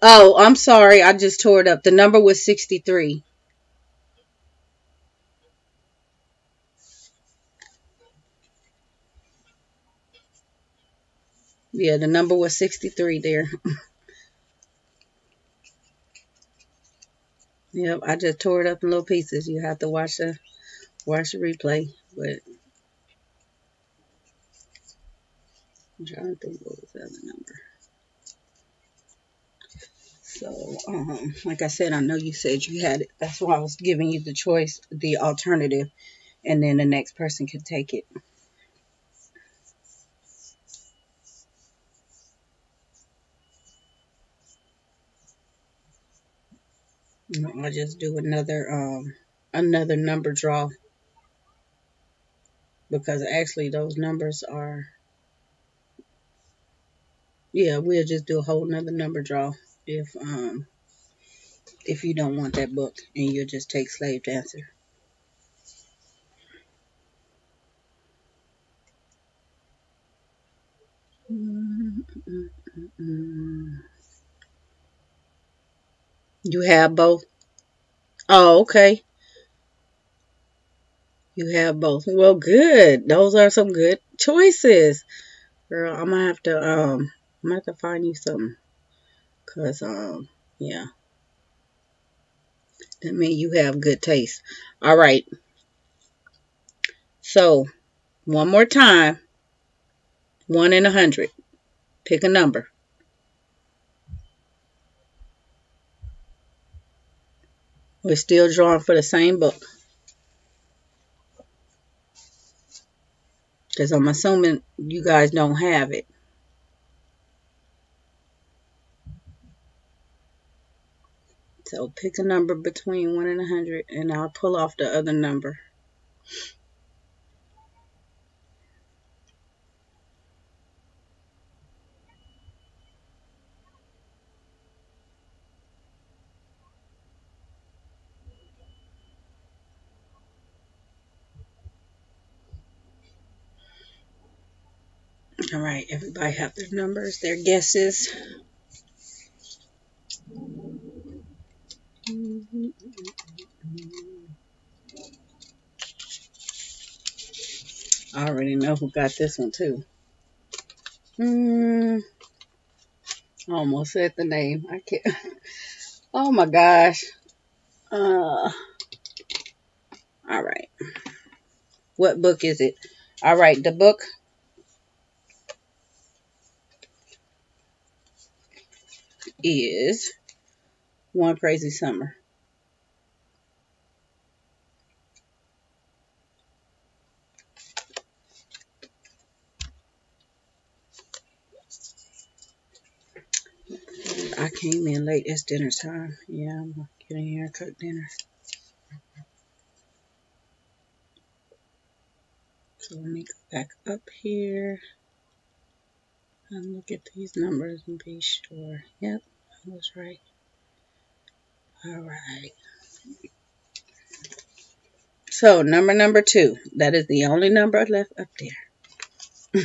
Speaker 1: Oh, I'm sorry. I just tore it up. The number was 63. Yeah, the number was 63 there. Yep, I just tore it up in little pieces. You have to watch the replay. But I'm trying to think what was the other number. So, like I said, I know you said you had it. That's why I was giving you the choice, the alternative, and then the next person can take it. I'll just do another number draw, because actually those numbers are, yeah, we'll just do a whole nother number draw if you don't want that book and you'll just take Slave Dancer. You have both? Oh, okay. You have both. Well, good. Those are some good choices. Girl, I'm gonna have to find you something. Cause yeah. That means you have good taste. All right. So, one more time. 1 in 100. Pick a number. We're still drawing for the same book. Because I'm assuming you guys don't have it. So pick a number between 1 and 100, and I'll pull off the other number. All right, everybody have their numbers, their guesses. I already know who got this one too. I almost said the name. I can't. Oh my gosh. All right. What book is it? All right, the book is One Crazy Summer. I came in late. It's dinner time. Yeah, I'm getting here and cook dinner. So let me go back up here and look at these numbers and be sure. Yep, I was right. All right. So, number 2. That is the only number left up there.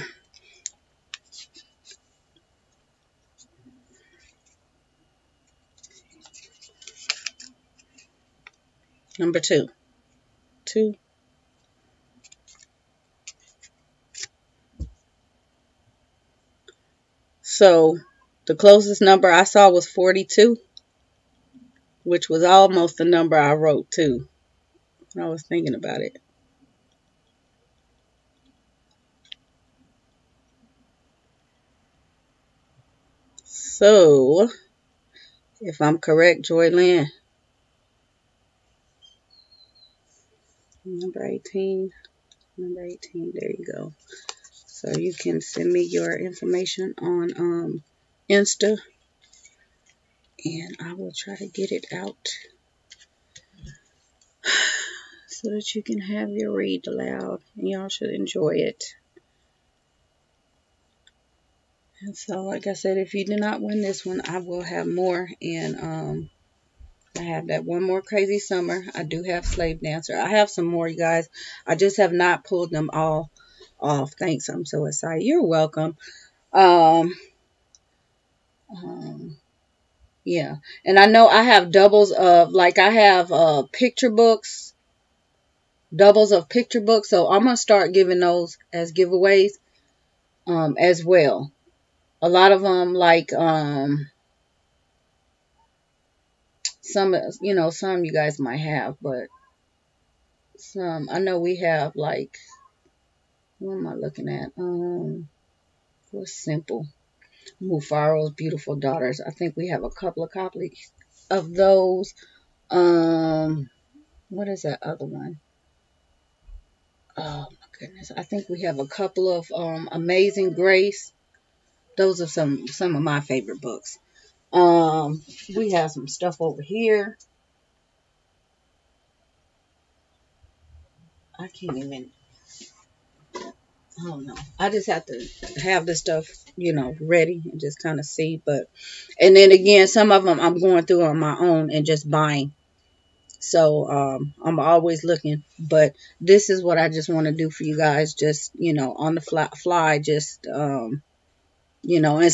Speaker 1: Number 2. 2. So, the closest number I saw was 42, which was almost the number I wrote too when I was thinking about it. So, if I'm correct, Joy Lynn, number 18, there you go. So you can send me your information on Insta, and I will try to get it out so that you can have your read aloud, and y'all should enjoy it. And so, like I said, if you do not win this one, I will have more, and I have that one more crazy summer. I do have Slave Dancer. I have some more, you guys. I just have not pulled them all off. Thanks. I'm so excited. You're welcome. Yeah. And I know I have doubles of, like, I have picture books, doubles of picture books. So I'm going to start giving those as giveaways as well. A lot of them, like, some, some you guys might have, but some, I know we have, like, what am I looking at? What's simple? Mufaro's Beautiful Daughters. I think we have a couple of copies of those. What is that other one? Oh my goodness. I think we have a couple of Amazing Grace. Those are some of my favorite books. We have some stuff over here. I can't even, I don't know. I just have to have this stuff, ready and just kind of see. And then again, some of them I'm going through on my own and just buying. So I'm always looking. But this is what I just want to do for you guys. Just, on the fly, just, and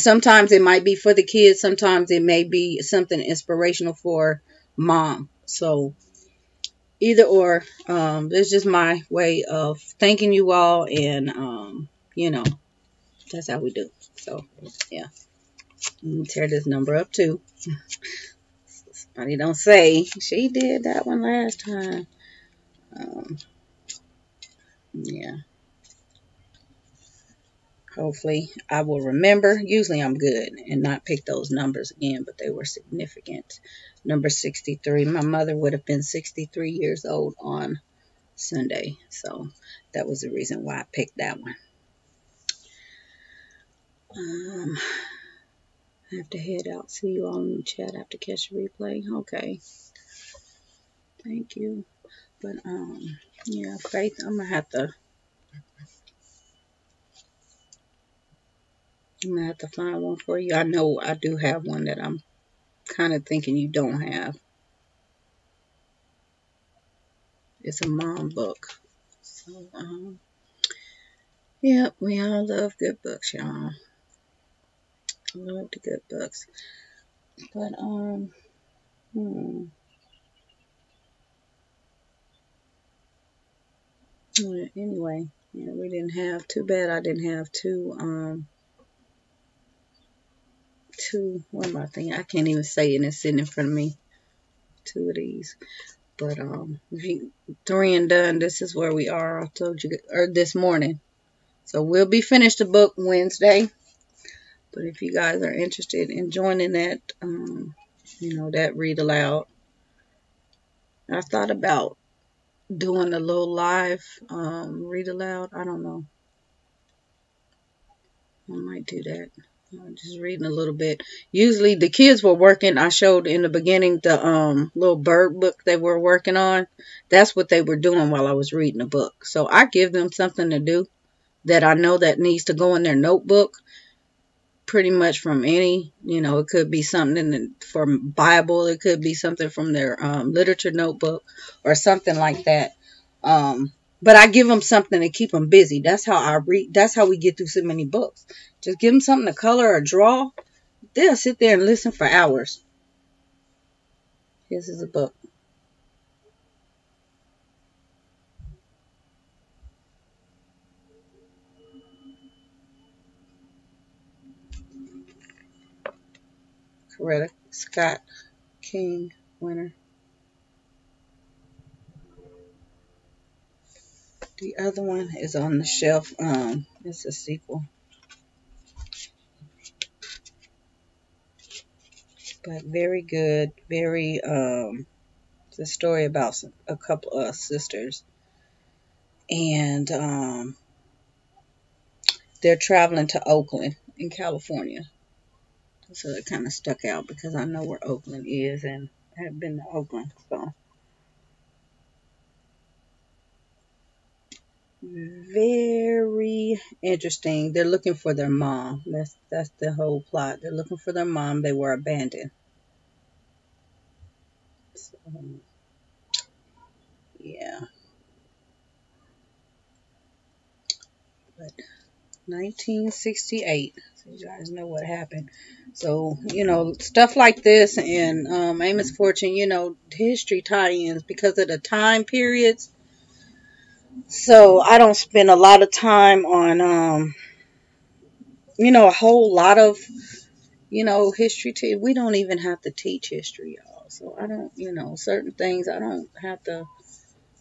Speaker 1: sometimes it might be for the kids. Sometimes it may be something inspirational for mom. So either or, it's just my way of thanking you all, and that's how we do. So yeah, let me tear this number up too. Somebody don't say she did that one last time. Yeah, hopefully I will remember. Usually I'm good and not pick those numbers again, but they were significant. Number 63. My mother would have been 63 years old on Sunday, so that was the reason why I picked that one. I have to head out. See you all in the chat. I have to catch the replay. Okay. Thank you. But yeah, Faith, I'm gonna have to find one for you. I know I do have one that I'm kind of thinking you don't have. It's a mom book. So yeah, we all love good books, y'all. Love the good books. But anyway, yeah, we didn't have, too bad I didn't have two, what am I thinking? I can't even say it, and it's sitting in front of me. Two of these. But if you 3 and done, this is where we are. I told you, or this morning. So we'll be finished the book Wednesday. But if you guys are interested in joining that, that read aloud, I thought about doing a little live read aloud. I don't know. I might do that. Just reading a little bit. Usually the kids were working. I showed in the beginning the little bird book they were working on. That's what they were doing while I was reading the book. So I give them something to do that I know that needs to go in their notebook. pretty much from any, it could be something from Bible, it could be something from their literature notebook or something like that. But I give them something to keep them busy. That's how I read. That's how we get through so many books. Just give them something to color or draw. They'll sit there and listen for hours. This is a book. Coretta Scott King winner. The other one is on the shelf. It's a sequel. But very good. Very, it's a story about a couple of sisters. And they're traveling to Oakland in California. So it kind of stuck out because I know where Oakland is and I have been to Oakland. So very interesting. They're looking for their mom. That's the whole plot. They're looking for their mom. They were abandoned. So, yeah. But 1968. So you guys know what happened. So, stuff like this and Amos Fortune, history tie-ins because of the time periods. So I don't spend a lot of time on, a whole lot of, history. We don't even have to teach history, y'all. So I don't, certain things I don't have to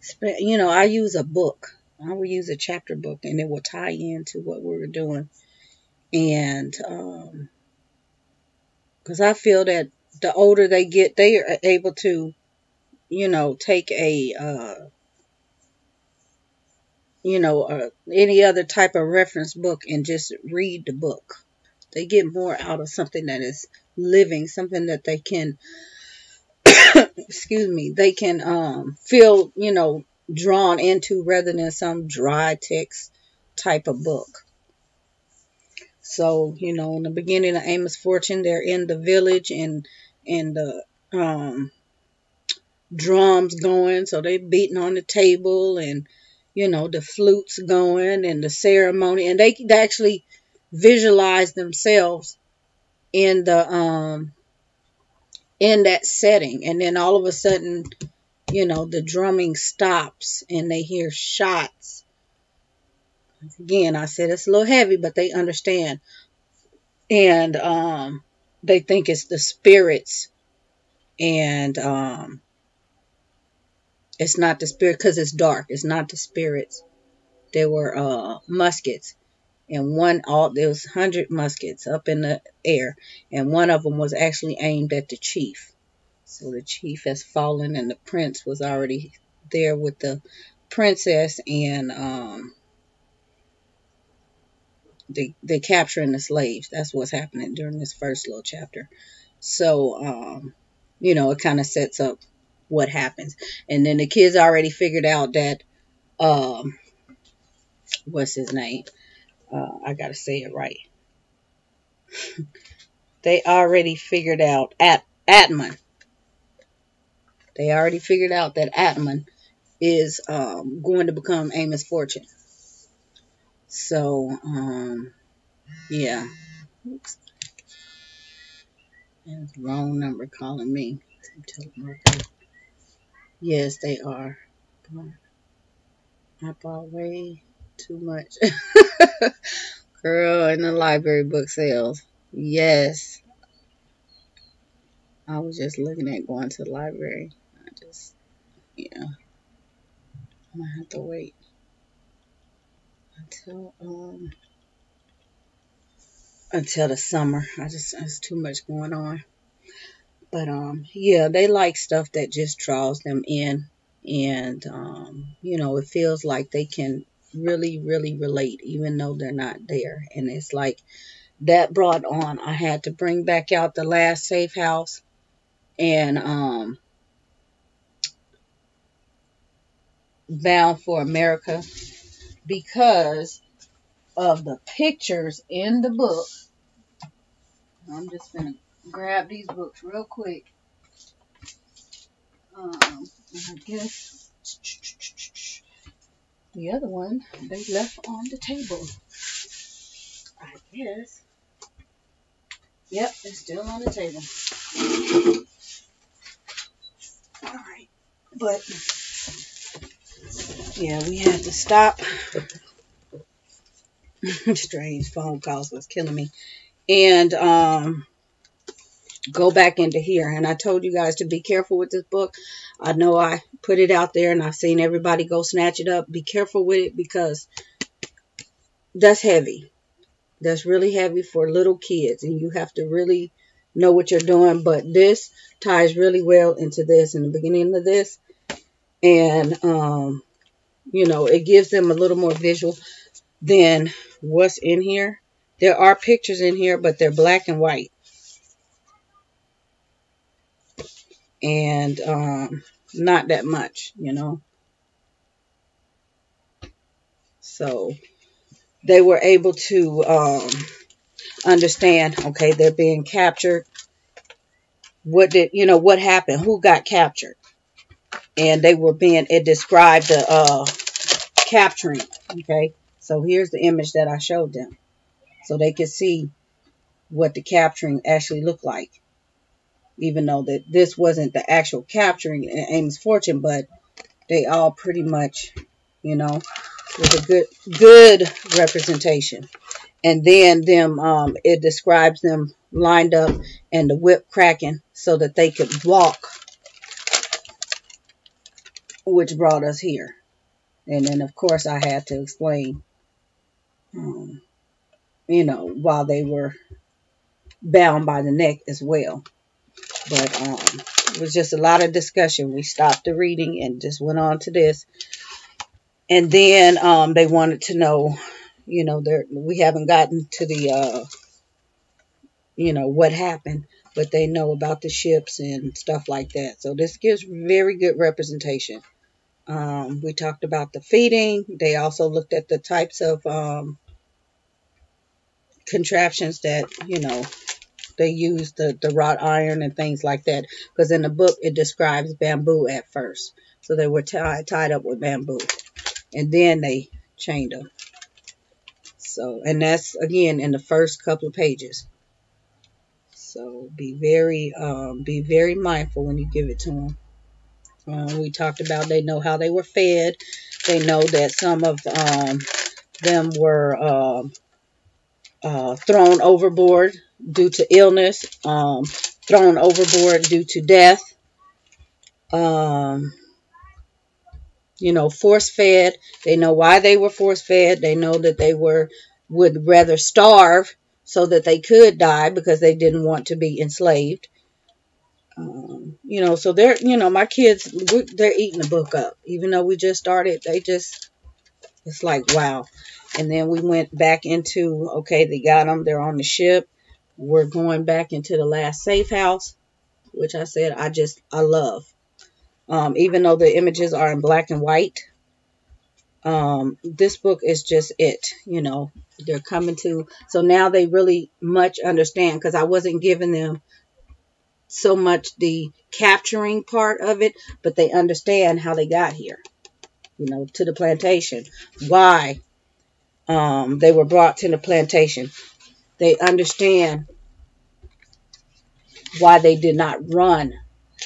Speaker 1: spend, I use a book. I will use a chapter book and it will tie into what we're doing. And, because I feel that the older they get, they are able to, take any other type of reference book and just read the book. They get more out of something that is living, something that they can, excuse me, they can feel, drawn into rather than some dry text type of book. So, in the beginning of Amos Fortune, they're in the village and the drums going, so they beating on the table and the flutes going and the ceremony, and they actually visualize themselves in the in that setting, and then all of a sudden the drumming stops and they hear shots. Again, I said it's a little heavy, but they understand, and they think it's the spirits, and it's not the spirit because it's dark. It's not the spirits. There were muskets, and there was 100 muskets up in the air, and one of them was actually aimed at the chief. So the chief has fallen, and the prince was already there with the princess, and they capturing the slaves. That's what's happening during this first little chapter. So it kind of sets up what happens, and then the kids already figured out that what's his name? I gotta say it right. They already figured out Atman. They already figured out that Atman is going to become Amos Fortune. So, yeah. Oops. That's the wrong number calling me. Yes, they are. I bought way too much. Girl, in the library book sales. Yes. I was just looking at going to the library. I'm gonna have to wait until the summer. There's too much going on. But yeah, they like stuff that just draws them in, and it feels like they can really, really relate, even though they're not there. And it's like that brought on. I had to bring back out The Last Safe House, and Bound for America, because of the pictures in the book I'm just going to grab these books real quick. I guess the other one they left on the table. I guess. Yep, it's still on the table. Alright. But, yeah, we had to stop. Strange phone calls was killing me. And go back into here. And I told you guys to be careful with this book. I know I put it out there and I've seen everybody go snatch it up. Be careful with it because that's heavy. That's really heavy for little kids. And you have to really know what you're doing. But this ties really well into this in the beginning of this. And, you know, it gives them a little more visual than what's in here. There are pictures in here, but they're black and white. And not that much, you know. So they were able to understand, okay, they're being captured. What happened? Who got captured? And they were it described the capturing, okay. So here's the image that I showed them. So they could see what the capturing actually looked like. Even though that this wasn't the actual capturing in Amy's fortune, but they all pretty much, you know, was a good representation. And then it describes them lined up and the whip cracking so that they could walk, which brought us here. And then of course I had to explain, you know, while they were bound by the neck as well. But it was just a lot of discussion. We stopped the reading and just went on to this. And then they wanted to know, you know, we haven't gotten to the, you know, what happened, but they know about the ships and stuff like that. So this gives very good representation. We talked about the feeding. They also looked at the types of contraptions that, you know, they use the wrought iron and things like that. Because in the book, it describes bamboo at first. So they were tied up with bamboo. And then they chained them. So, and that's, again, in the first couple of pages. So be very mindful when you give it to them. We talked about they know how they were fed. They know that some of them were thrown overboard due to illness, thrown overboard due to death, you know, force-fed. They know why they were force-fed. They know that they would rather starve so that they could die because they didn't want to be enslaved. You know, so they're, you know, my kids, they're eating the book up. Even though we just started, it's like, wow. And then we went back into, okay, they got them. They're on the ship. We're going back into the last safe house, which I said I love. Even though the images are in black and white, this book is just it. You know, they're coming to. So now they really much understand, because I wasn't giving them so much the capturing part of it, but they understand how they got here, you know, to the plantation. Why they were brought to the plantation. They understand why they did not run.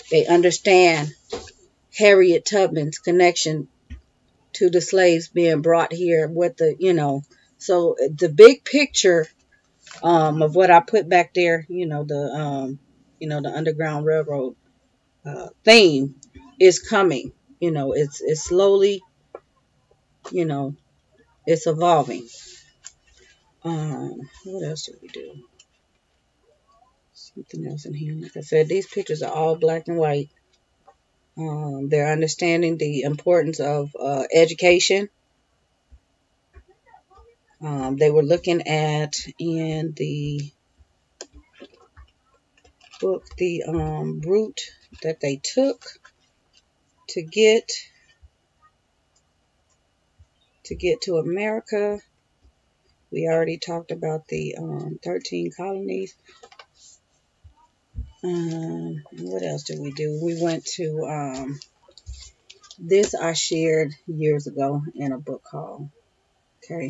Speaker 1: They understand Harriet Tubman's connection to the slaves being brought here with the, you know. So the big picture of what I put back there, you know, the Underground Railroad theme is coming. You know, it's slowly, you know, it's evolving. What else did we do? Something else in here. Like I said, these pictures are all black and white. They're understanding the importance of education. They were looking at in the book the route that they took to get to America. We already talked about the 13 colonies. What else did we do? We went to this I shared years ago in a book haul. Okay.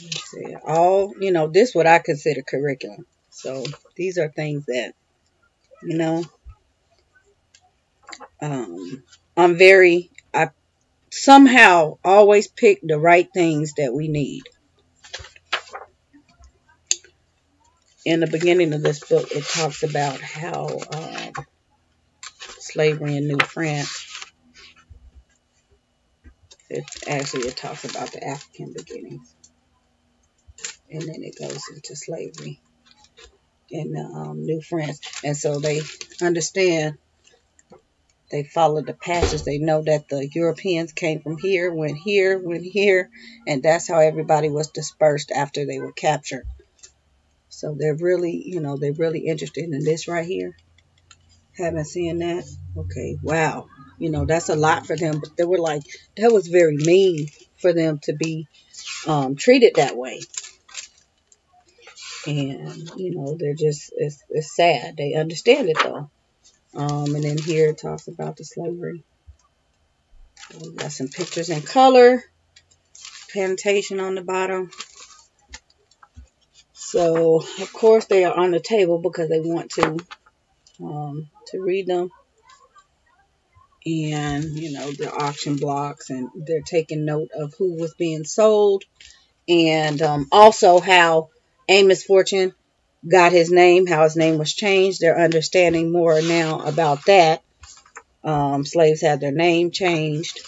Speaker 1: Let's see. All, this what I consider curriculum. So these are things that, you know, I somehow always pick the right things that we need. In the beginning of this book, it talks about how slavery in New France. It talks about the African beginnings, and then it goes into slavery in New France. And so they understand, they follow the passage. They know that the Europeans came from here, went here, and that's how everybody was dispersed after they were captured. So they're really, they're really interested in this right here. Haven't seen that? Okay, wow. That's a lot for them. But they were like, that was very mean for them to be treated that way. And, they're just, it's sad. They understand it though. And then here it talks about the slavery. We got some pictures in color. Plantation on the bottom. So, of course, they are on the table because they want to read them. And, the auction blocks, and they're taking note of who was being sold. And also how Amos Fortune got his name, how his name was changed. They're understanding more now about that. Slaves had their name changed.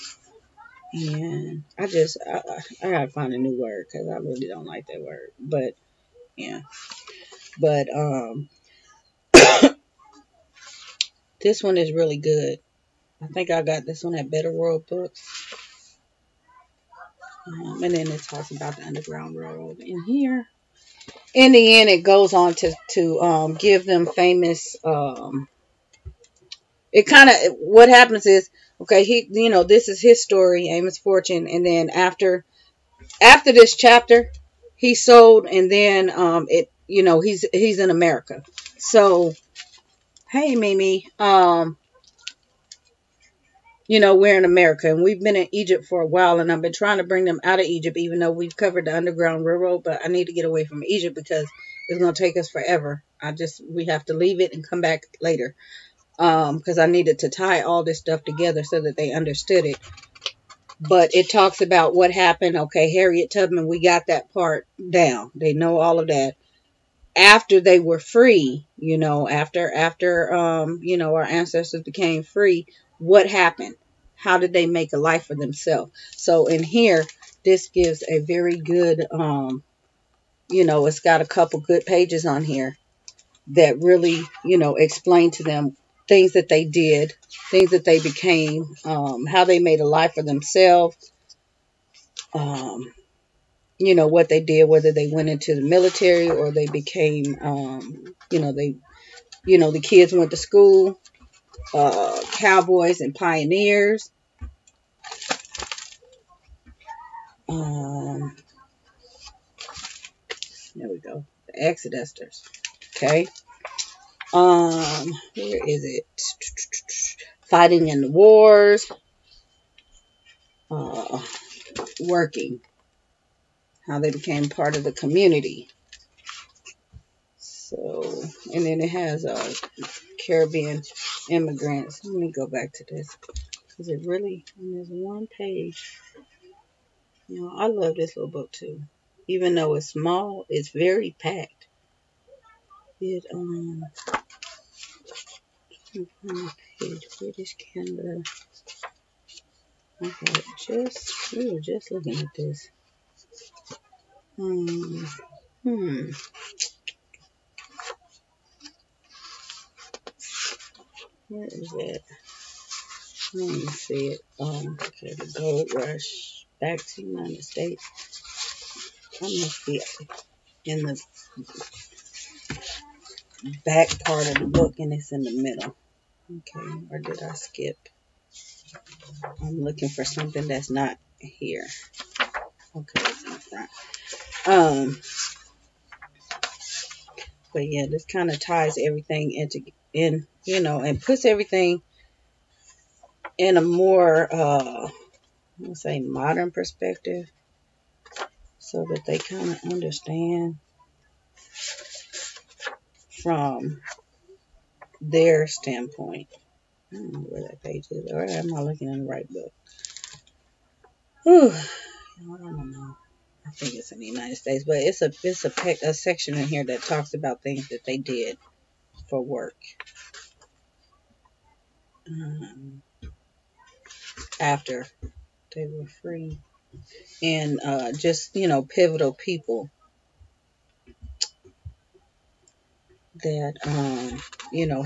Speaker 1: And I gotta find a new word because I really don't like that word. But, yeah. But this one is really good. I think I got this one at Better World Books. And then it talks about the Underground Railroad in here. In the end, it goes on to give them famous. It kind of, what happens is, okay, this is his story, Amos Fortune, and then after this chapter, he sold, and then he's in America. So, hey, Mimi, we're in America, and we've been in Egypt for a while, and I've been trying to bring them out of Egypt, even though we've covered the Underground Railroad, but I need to get away from Egypt because it's going to take us forever. We have to leave it and come back later, because I needed to tie all this stuff together so that they understood it. But it talks about what happened. Okay, Harriet Tubman, we got that part down. They know all of that. After they were free, after our ancestors became free, what happened? How did they make a life for themselves? So in here, this gives a very good, it's got a couple good pages on here that really, explain to them things that they did, things that they became, how they made a life for themselves, what they did, whether they went into the military or they became, the kids went to school, cowboys and pioneers. There we go. The Exodusters. Okay. Where is it? Fighting in the wars. Working. How they became part of the community. So, and then it has Caribbean immigrants. Let me go back to this. Is it really? And there's one page. I love this little book too. Even though it's small, it's very packed. It page British Canada. Okay, we were just looking at this. Where is it? Let me see it. Okay, the Gold Rush. Back to the United States. I must be in the back part of the book, and it's in the middle. Okay, or did I skip? I'm looking for something that's not here. Okay, it's in the front. But yeah, this kind of ties everything and puts everything in a more, let's say, modern perspective, so that they kind of understand from their standpoint. I don't know where that page is, or am I looking in the right book? Whew, I don't know. I think it's in the United States, but it's a section in here that talks about things that they did for work after they were free, and just pivotal people that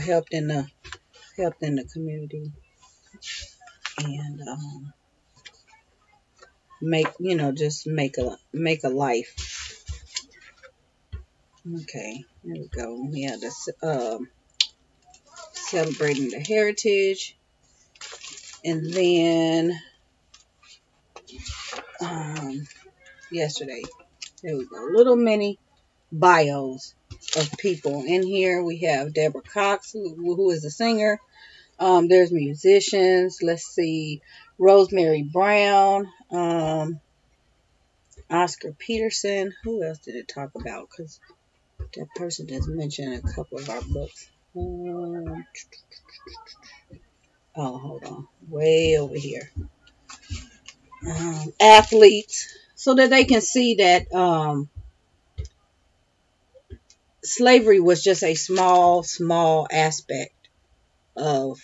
Speaker 1: helped in the community and make a life. Okay, there we go. Yeah, this celebrating the heritage, and then yesterday there we go. Little mini bios of people. In here we have Deborah Cox, who is a singer. There's musicians. Let's see, Rosemary Brown, Oscar Peterson. Who else did it talk about? Because that person is mentioned in a couple of our books. Hold on. Way over here. Athletes. So that they can see that slavery was just a small aspect of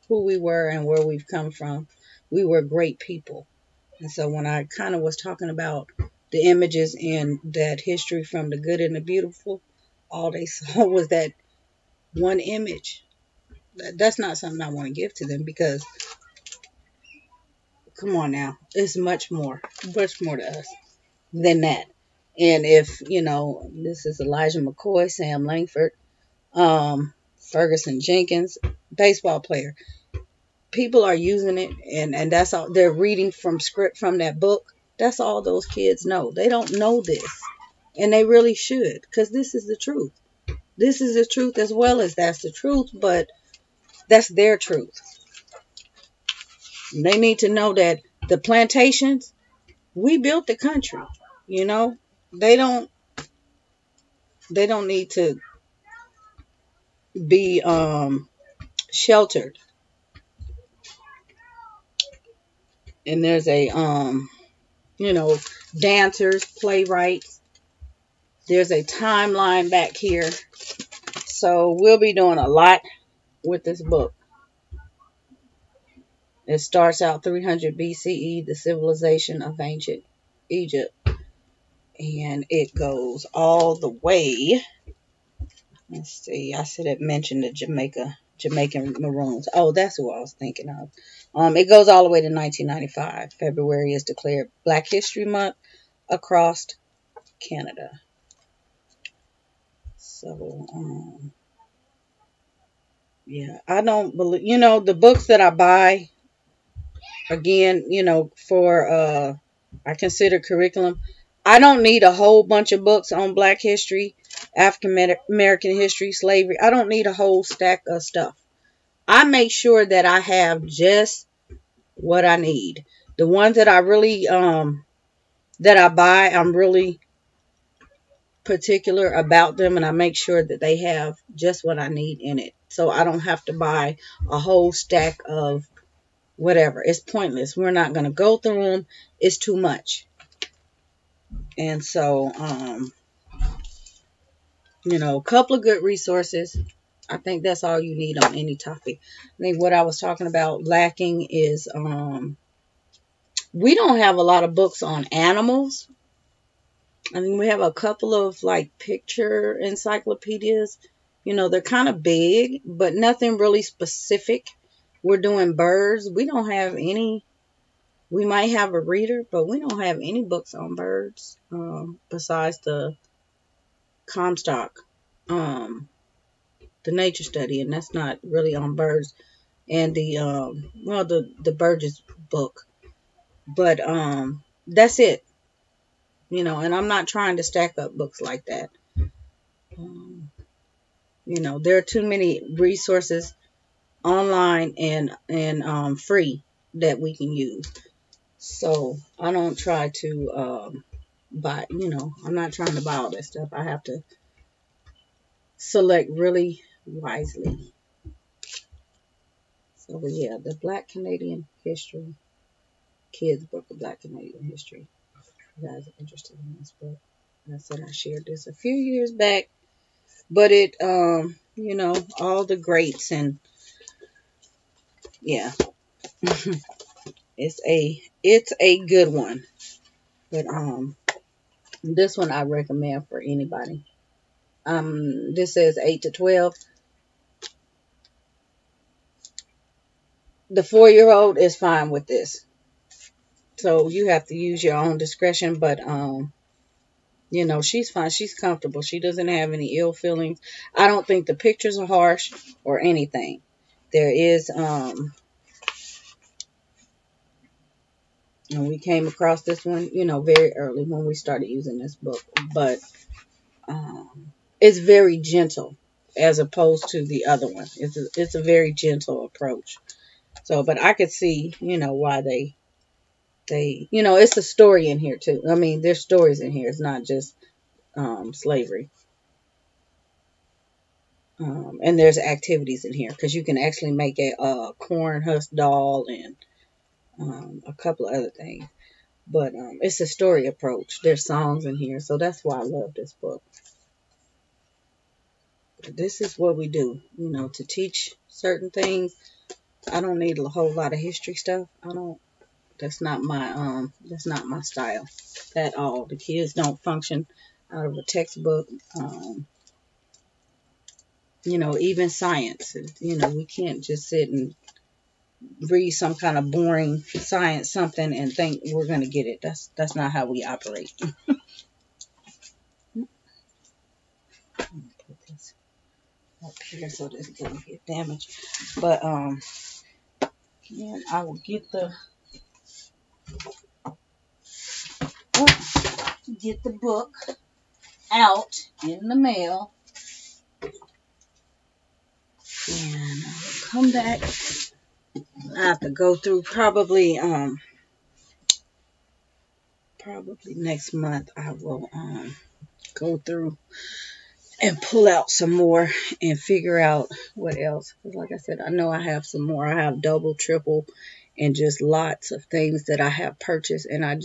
Speaker 1: who we were and where we've come from. We were great people. And so when I kind of was talking about the images in that history from the good and the beautiful, all they saw was that one image. That's not something I want to give to them, because come on now, it's much more to us than that. And if, this is Elijah McCoy, Sam Langford, Ferguson Jenkins, baseball player. People are using it, and that's all they're reading from script from that book. That's all those kids know. They don't know this, and they really should, because this is the truth. This is the truth as well as that's the truth, but that's their truth. They need to know that the plantations, we built the country. They don't need to be sheltered. And there's a dancers, playwrights. There's a timeline back here. So we'll be doing a lot with this book. It starts out 300 BCE, the civilization of ancient Egypt. And it goes all the way. Let's see. I said it mentioned the Jamaican Maroons. Oh, that's who I was thinking of. It goes all the way to 1995. February is declared Black History Month across Canada. So, yeah, I don't believe, the books that I buy, again, for, I consider curriculum. I don't need a whole bunch of books on Black history, African American history, slavery. I don't need a whole stack of stuff. I make sure that I have just what I need. The ones that I really, that I buy, I'm really particular about them, and I make sure that they have just what I need in it. So I don't have to buy a whole stack of whatever. It's pointless. We're not going to go through them. It's too much. And so, a couple of good resources. I think that's all you need on any topic. I think what I was talking about lacking is, we don't have a lot of books on animals. I mean, we have a couple of like picture encyclopedias. They're kind of big, but nothing really specific. We're doing birds. We don't have any. We might have a reader, but we don't have any books on birds besides the Comstock, the nature study, and that's not really on birds. And the Burgess book, but that's it. And I'm not trying to stack up books like that. You know, there are too many resources online and free that we can use. So I don't try to buy, you know, I'm not trying to buy all that stuff. I have to select really wisely. So yeah, the Black Canadian History, Kids Book of Black Canadian History. If you guys are interested in this book. I said I shared this a few years back, but it, you know, all the greats and yeah, it's a good one. But this one I recommend for anybody. This says 8 to 12. The 4-year-old is fine with this. So you have to use your own discretion, but you know, she's fine. She's comfortable. She doesn't have any ill feelings. I don't think the pictures are harsh or anything. There is and we came across this one, you know, very early when we started using this book, but it's very gentle as opposed to the other one. It's a very gentle approach. So, but I could see, you know, why they, you know, it's a story in here too. I mean, there's stories in here. It's not just slavery. And there's activities in here because you can actually make a corn husk doll and a couple of other things. But it's a story approach. There's songs in here, so that's why I love this book. This is what we do, you know, to teach certain things. I don't need a whole lot of history stuff. I don't. That's not my style at all. The kids don't function out of a textbook. You know, even science. You know, we can't just sit and read some kind of boring science something and think we're going to get it. That's not how we operate. Put this up here so this doesn't get damaged. But yeah, I will get the book out in the mail, and I will come back. I have to go through probably next month. I will go through and pull out some more and figure out what else. Because like I said, I know I have some more. I have double, triple, and just lots of things that I have purchased. And I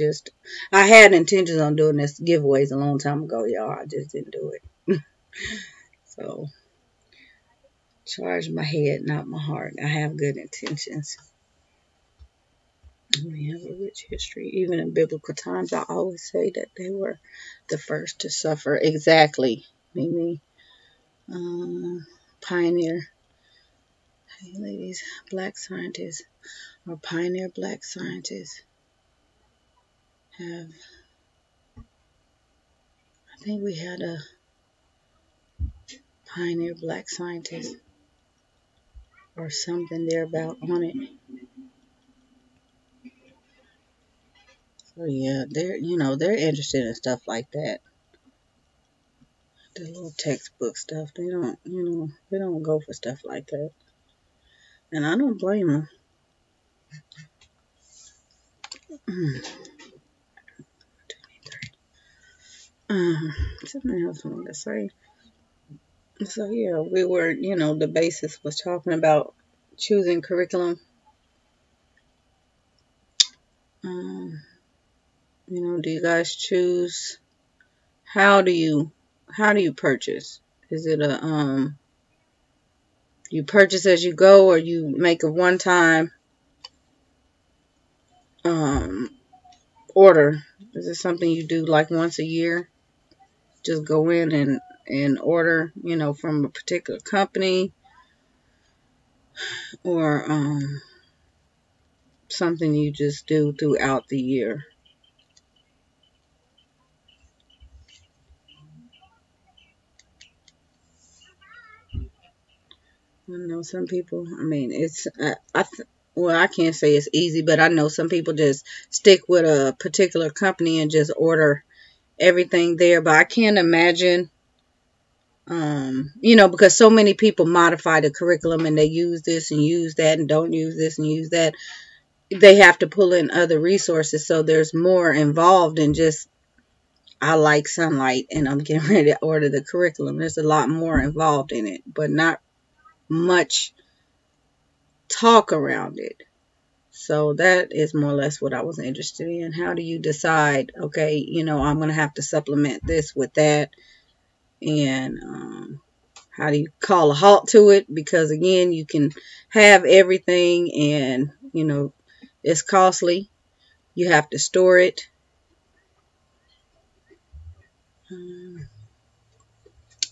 Speaker 1: had intentions on doing this giveaways a long time ago, y'all. I just didn't do it. So, charge my head, not my heart. I have good intentions. We have a rich history. Even in biblical times, I always say that they were the first to suffer. Exactly. Mimi. Pioneer. Hey, ladies. Black scientists or pioneer black scientists have. I think we had a pioneer black scientist or something thereabout on it. So yeah, they're interested in stuff like that. The little textbook stuff. They don't go for stuff like that. And I don't blame them. Something else I wanted to say. So yeah, we were, the basis was talking about choosing curriculum. Do you guys choose? How do you purchase? Is it you purchase as you go, or you make a one-time order? Is it something you do like once a year? Just go in and order, from a particular company, or something you just do throughout the year? I know some people, it's, I can't say it's easy, but I know some people just stick with a particular company and just order everything there. But I can't imagine You know, because so many people modify the curriculum and they use this and use that and don't use this and use that. They have to pull in other resources, so there's more involved than just I like sunlight and I'm getting ready to order the curriculum. There's a lot more involved in it, but not much talk around it. So that is more or less what I was interested in. How do you decide, okay, you know, I'm going to have to supplement this with that, and how do you call a halt to it? Because again, you can have everything and, you know, it's costly. You have to store it.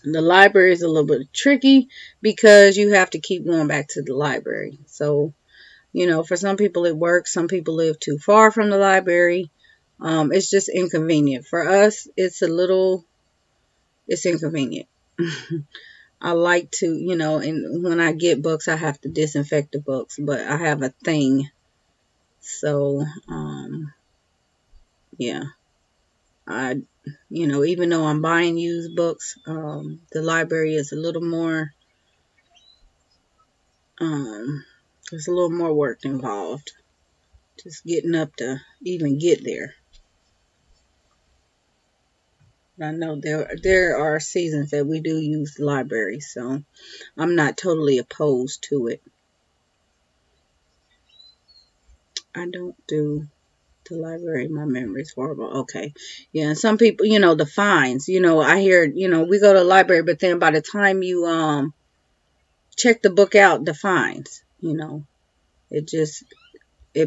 Speaker 1: The library is a little bit tricky because you have to keep going back to the library. So, you know, for some people it works. Some people live too far from the library. It's just inconvenient. For us, it's inconvenient. I like to, you know, and when I get books, I have to disinfect the books, but I have a thing. So, yeah, you know, even though I'm buying used books, the library is a little more, there's a little more work involved. Just getting up to even get there. I know there are seasons that we do use the library, so I'm not totally opposed to it. I don't do the library. My memory's horrible. Okay. Yeah, and some people, you know, the fines. You know, I hear, you know, we go to the library, but then by the time you check the book out, the fines, you know, it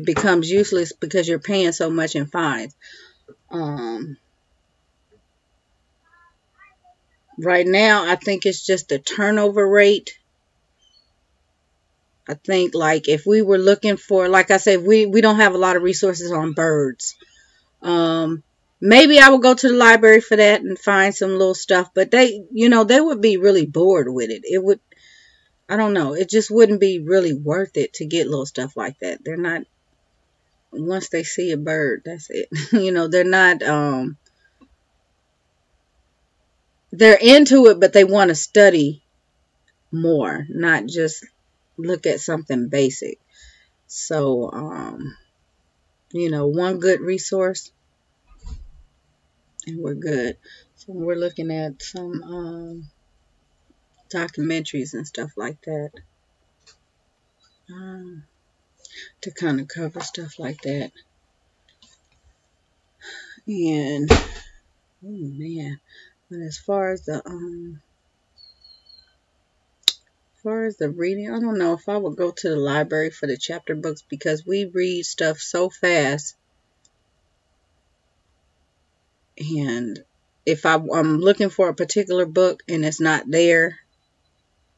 Speaker 1: becomes useless because you're paying so much in fines. Right now, I think it's just the turnover rate. I think, like, if we were looking for, like I said, we don't have a lot of resources on birds. Maybe I would go to the library for that and find some little stuff, but they, you know, they would be really bored with it. It would, I don't know, it just wouldn't be really worth it to get little stuff like that. They're not, once they see a bird, that's it. You know, they're not, they're into it, but they want to study more, not just look at something basic. So, you know, one good resource and we're good. So we're looking at some documentaries and stuff like that to kind of cover stuff like that. And oh man, but as far as the reading, I don't know if I would go to the library for the chapter books because we read stuff so fast. And if I'm looking for a particular book and it's not there,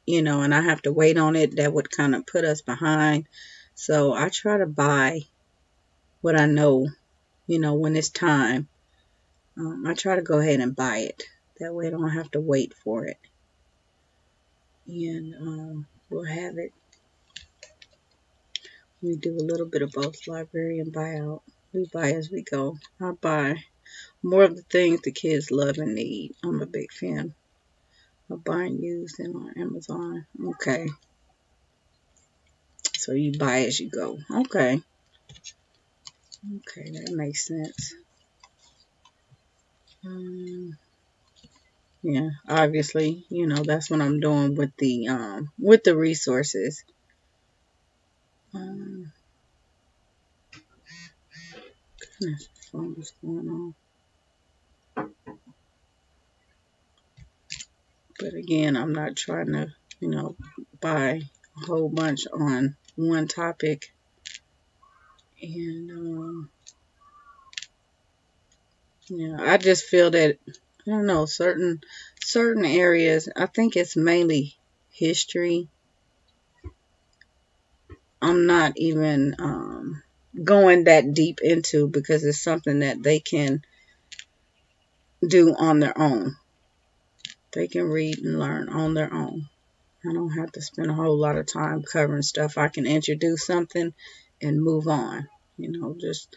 Speaker 1: you know, and I have to wait on it, that would kind of put us behind. So I try to buy what I know, you know, when it's time. I try to go ahead and buy it. That way I don't have to wait for it. And we'll have it. We do a little bit of both, library and buy out. We buy as we go. I buy more of the things the kids love and need. I'm a big fan of buying used and on Amazon. Okay. So you buy as you go. Okay. Okay, that makes sense. Yeah, obviously, you know, that's what I'm doing with the resources. Goodness, what's going on? But again, I'm not trying to, you know, buy a whole bunch on one topic. And yeah, I just feel that, I don't know, certain areas, I think it's mainly history. I'm not even going that deep into because it's something that they can do on their own. They can read and learn on their own. I don't have to spend a whole lot of time covering stuff. I can introduce something and move on. You know, just,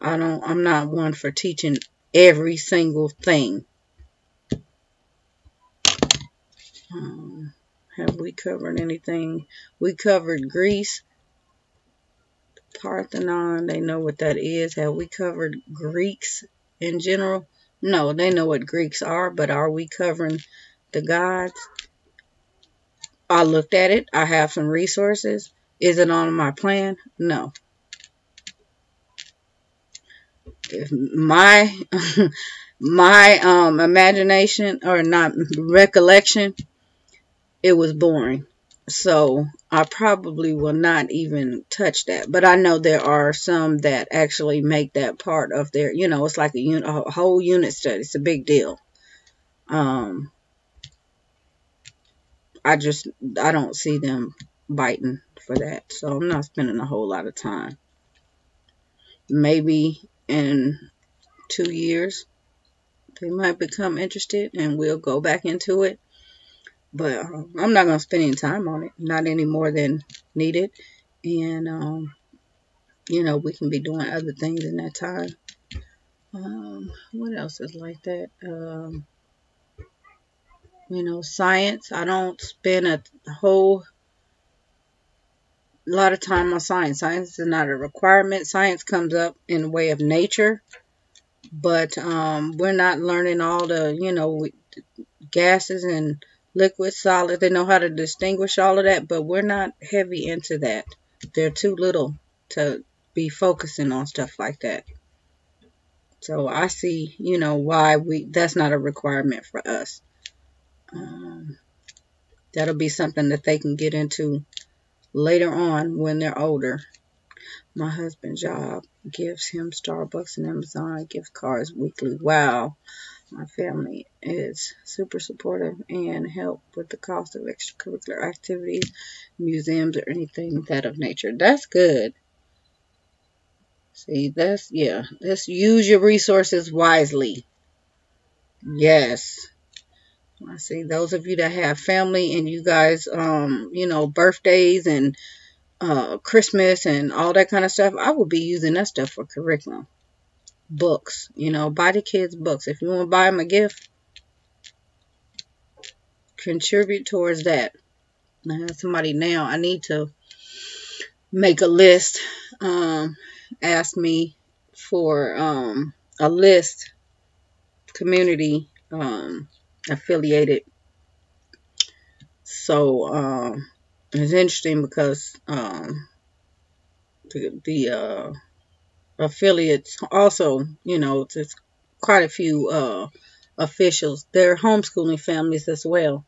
Speaker 1: I'm not one for teaching every single thing. Have we covered anything? We covered Greece, Parthenon. They know what that is. Have we covered Greeks in general? No, they know what Greeks are, but are we covering the gods? I looked at it. I have some resources. Is it on my plan? No. If my imagination or not recollection, it was boring. So I probably will not even touch that. But I know there are some that actually make that part of their, it's like a whole unit study. It's a big deal. I don't see them biting for that. So I'm not spending a whole lot of time. Maybe in 2 years, they might become interested and we'll go back into it. But I'm not going to spend any time on it. Not any more than needed. And, we can be doing other things in that time. What else is like that? Science. I don't spend a whole lot of time on science. Science is not a requirement. Science comes up in the way of nature. But we're not learning all the, gases and liquid, solid. They know how to distinguish all of that, but we're not heavy into that. They're too little to be focusing on stuff like that. So I see, why that's not a requirement for us. That'll be something that they can get into later on when they're older. My husband's job gives him Starbucks and Amazon gift cards weekly. Wow. My family is super supportive and help with the cost of extracurricular activities, museums, or anything that of nature. That's good. See, let's use your resources wisely. Yes. I see those of you that have family and you guys, birthdays and Christmas and all that kind of stuff, I will be using that stuff for curriculum. Books, buy the kids books. If you want to buy them a gift, contribute towards that. I have somebody now, I need to make a list, ask me for a list, community affiliated. So it's interesting because the affiliates also, there's quite a few officials. They're homeschooling families as well.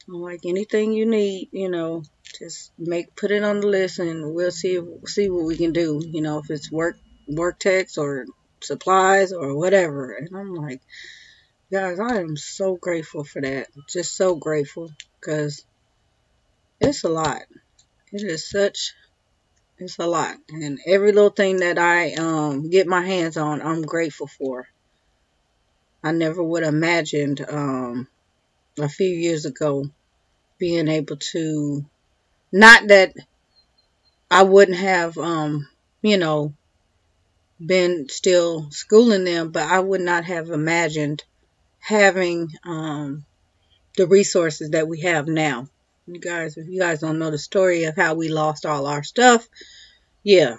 Speaker 1: So like anything you need, just put it on the list and we'll see what we can do. If it's work text or supplies or whatever. And I'm like, guys, I am so grateful for that. Just so grateful because it's a lot. It's a lot. And every little thing that I get my hands on, I'm grateful for. I never would have imagined a few years ago being able to, not that I wouldn't have, been still schooling them, but I would not have imagined having the resources that we have now. If you guys don't know the story of how we lost all our stuff, yeah.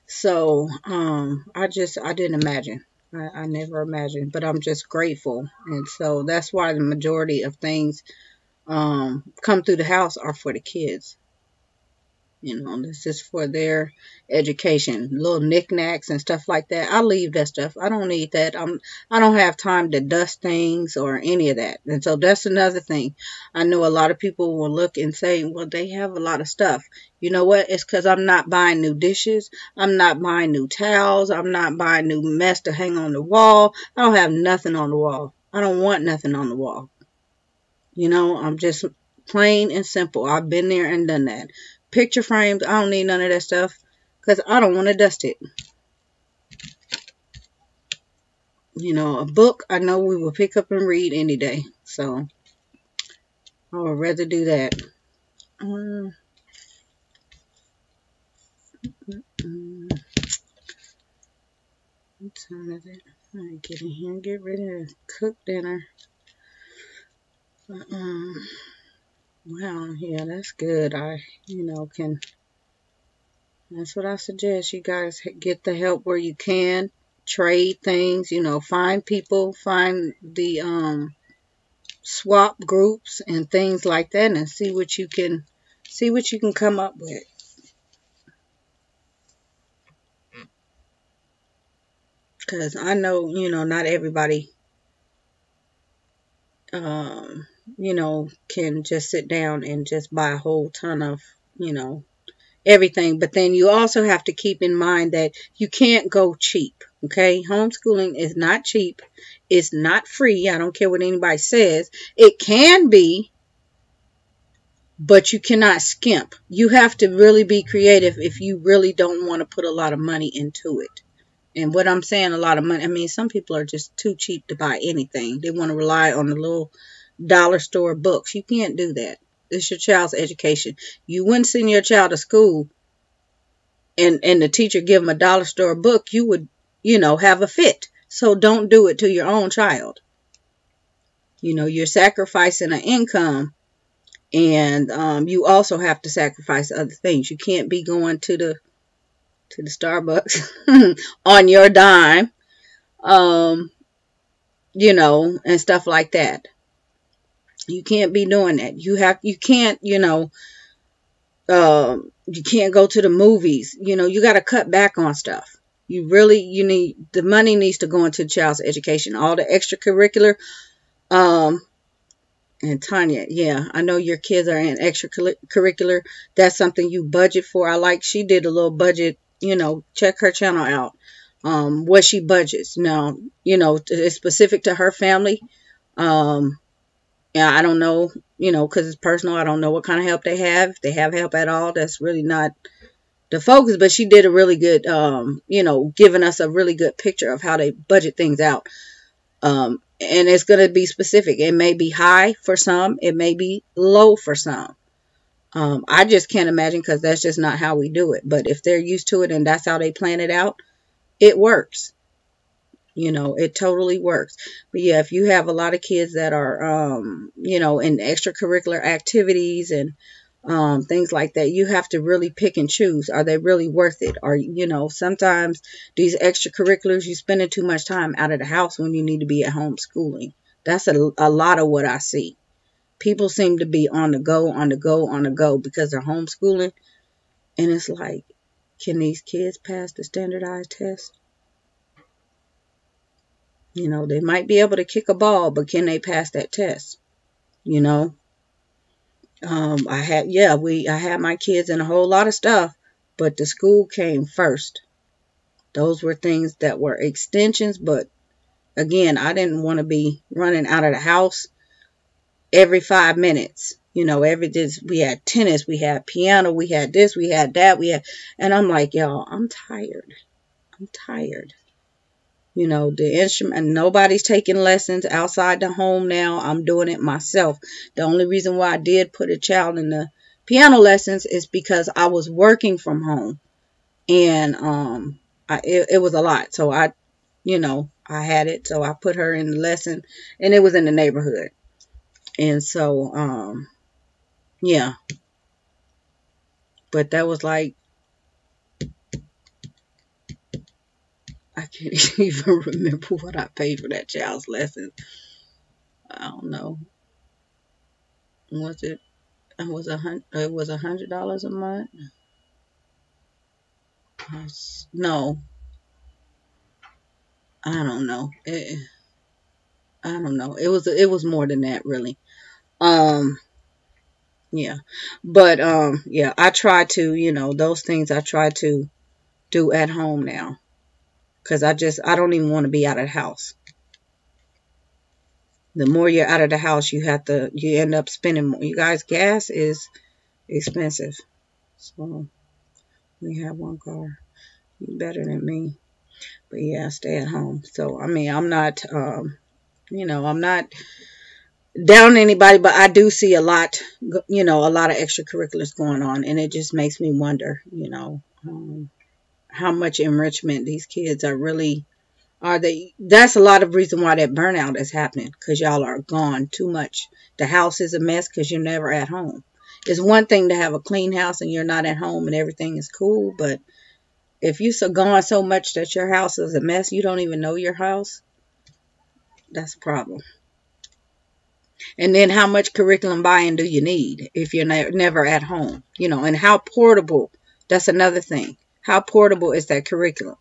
Speaker 1: So I didn't imagine. I never imagined, but I'm just grateful. And so that's why the majority of things come through the house are for the kids. This is for their education, little knickknacks and stuff like that. I leave that stuff. I don't need that. I don't have time to dust things or any of that. And so that's another thing. I know a lot of people will look and say, well, they have a lot of stuff. You know what? It's because I'm not buying new dishes. I'm not buying new towels. I'm not buying new mess to hang on the wall. I don't have nothing on the wall. I don't want nothing on the wall. I'm just plain and simple. I've been there and done that. Picture frames, I don't need none of that stuff because I don't want to dust it. A book, I know we will pick up and read any day. So I would rather do that. What time is it? All right, get in here and get ready to cook dinner. Well, yeah, that's good. That's what I suggest. You guys get the help where you can. Trade things, find people, find the swap groups and things like that, and see what you can come up with. Because I know, not everybody, can just sit down and just buy a whole ton of, everything. But then you also have to keep in mind that you can't go cheap. Okay, homeschooling is not cheap. It's not free. I don't care what anybody says. It can be, but you cannot skimp. You have to really be creative if you really don't want to put a lot of money into it. And what I'm saying, a lot of money, I mean, some people are just too cheap to buy anything. They want to rely on the little dollar store books. You can't do that. It's your child's education. You wouldn't send your child to school and the teacher give them a dollar store book. You would, have a fit. So don't do it to your own child. You're sacrificing an income, and you also have to sacrifice other things. You can't be going to the Starbucks on your dime, and stuff like that. You can't be doing that. You can't go to the movies. You got to cut back on stuff. The money needs to go into the child's education. All the extracurricular, and Tanya, yeah, I know your kids are in extracurricular. That's something you budget for. She did a little budget. Check her channel out. What she budgets. Now, it's specific to her family. Yeah, I don't know, because it's personal. I don't know what kind of help they have. If they have help at all, that's really not the focus. But she did a really good, giving us a really good picture of how they budget things out. And it's going to be specific. It may be high for some. It may be low for some. I just can't imagine, because that's just not how we do it. But if they're used to it and that's how they plan it out, it works. It totally works. But yeah, if you have a lot of kids that are, in extracurricular activities and things like that, you have to really pick and choose. Are they really worth it? Or, sometimes these extracurriculars, you're spending too much time out of the house when you need to be at home schooling. That's a lot of what I see. People seem to be on the go because they're homeschooling. And it's like, can these kids pass the standardized test? They might be able to kick a ball, but can they pass that test? I had my kids in a whole lot of stuff, but the school came first. Those were things that were extensions, but again, I didn't want to be running out of the house every 5 minutes. We had tennis, we had piano, we had this, we had that, and I'm like, y'all, I'm tired. The instrument, nobody's taking lessons outside the home now. I'm doing it myself. The only reason why I did put a child in the piano lessons is because I was working from home, and it was a lot. So I had it. So I put her in the lesson, and it was in the neighborhood. And so, yeah. But that was like, I can't even remember what I paid for that child's lesson. I don't know. It was $100 a month. No, I don't know. I don't know. It was more than that, really. Yeah, but yeah, I try to, those things I try to do at home now. Because I don't even want to be out of the house. The more you're out of the house, you end up spending more. You guys, gas is expensive. So, we have one car. You're better than me. But yeah, stay at home. So, I mean, I'm not, I'm not down on anybody, but I do see a lot of extracurriculars going on. And it just makes me wonder, how much enrichment these kids are really That's a lot of reason why that burnout is happening, because y'all are gone too much. The house is a mess because you're never at home. It's one thing to have a clean house and you're not at home and everything is cool, but if you're so gone so much that your house is a mess, you don't even know your house, that's a problem. And then how much curriculum buy-in do you need if you're never at home? And how portable, that's another thing. How portable is that curriculum?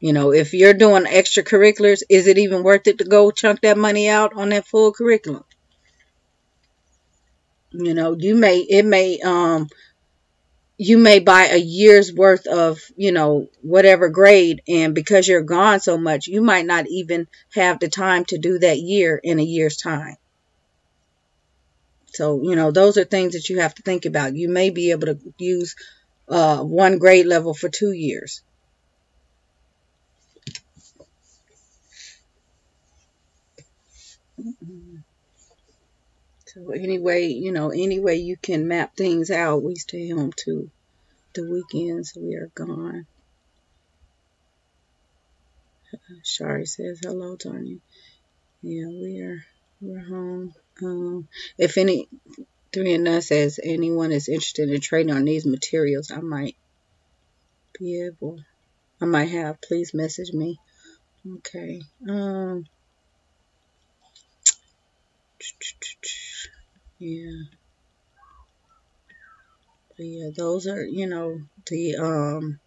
Speaker 1: If you're doing extracurriculars, is it even worth it to go chunk that money out on that full curriculum? You may buy a year's worth of, whatever grade, and because you're gone so much, you might not even have the time to do that year in a year's time. So, those are things that you have to think about. You may be able to use one grade level for 2 years. So anyway, any way you can map things out, we stay home too. The weekends we are gone. Shari says hello, Tanya. Yeah, we're home. If any 3 and us says anyone is interested in trading on these materials, I might have. Please message me. Okay. Yeah. But yeah, those are, the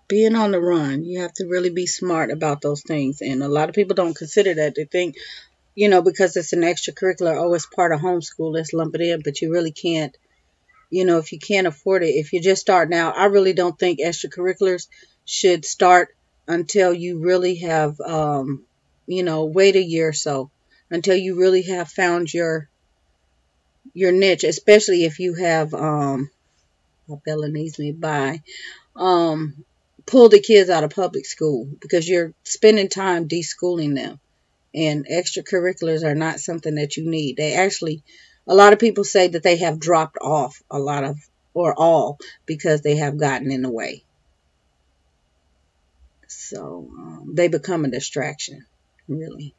Speaker 1: being on the run. You have to really be smart about those things. And a lot of people don't consider that. They think, because it's an extracurricular, it's part of homeschool, let's lump it in. But you really can't, if you can't afford it, if you're just starting out, I really don't think extracurriculars should start until you really have, wait a year or so, until you really have found your niche, especially if you have, Bella needs me by, pull the kids out of public school, because you're spending time deschooling them, and extracurriculars are not something that you need. They actually, a lot of people say that they have dropped off a lot of, or all, because they have gotten in the way. So they become a distraction, really.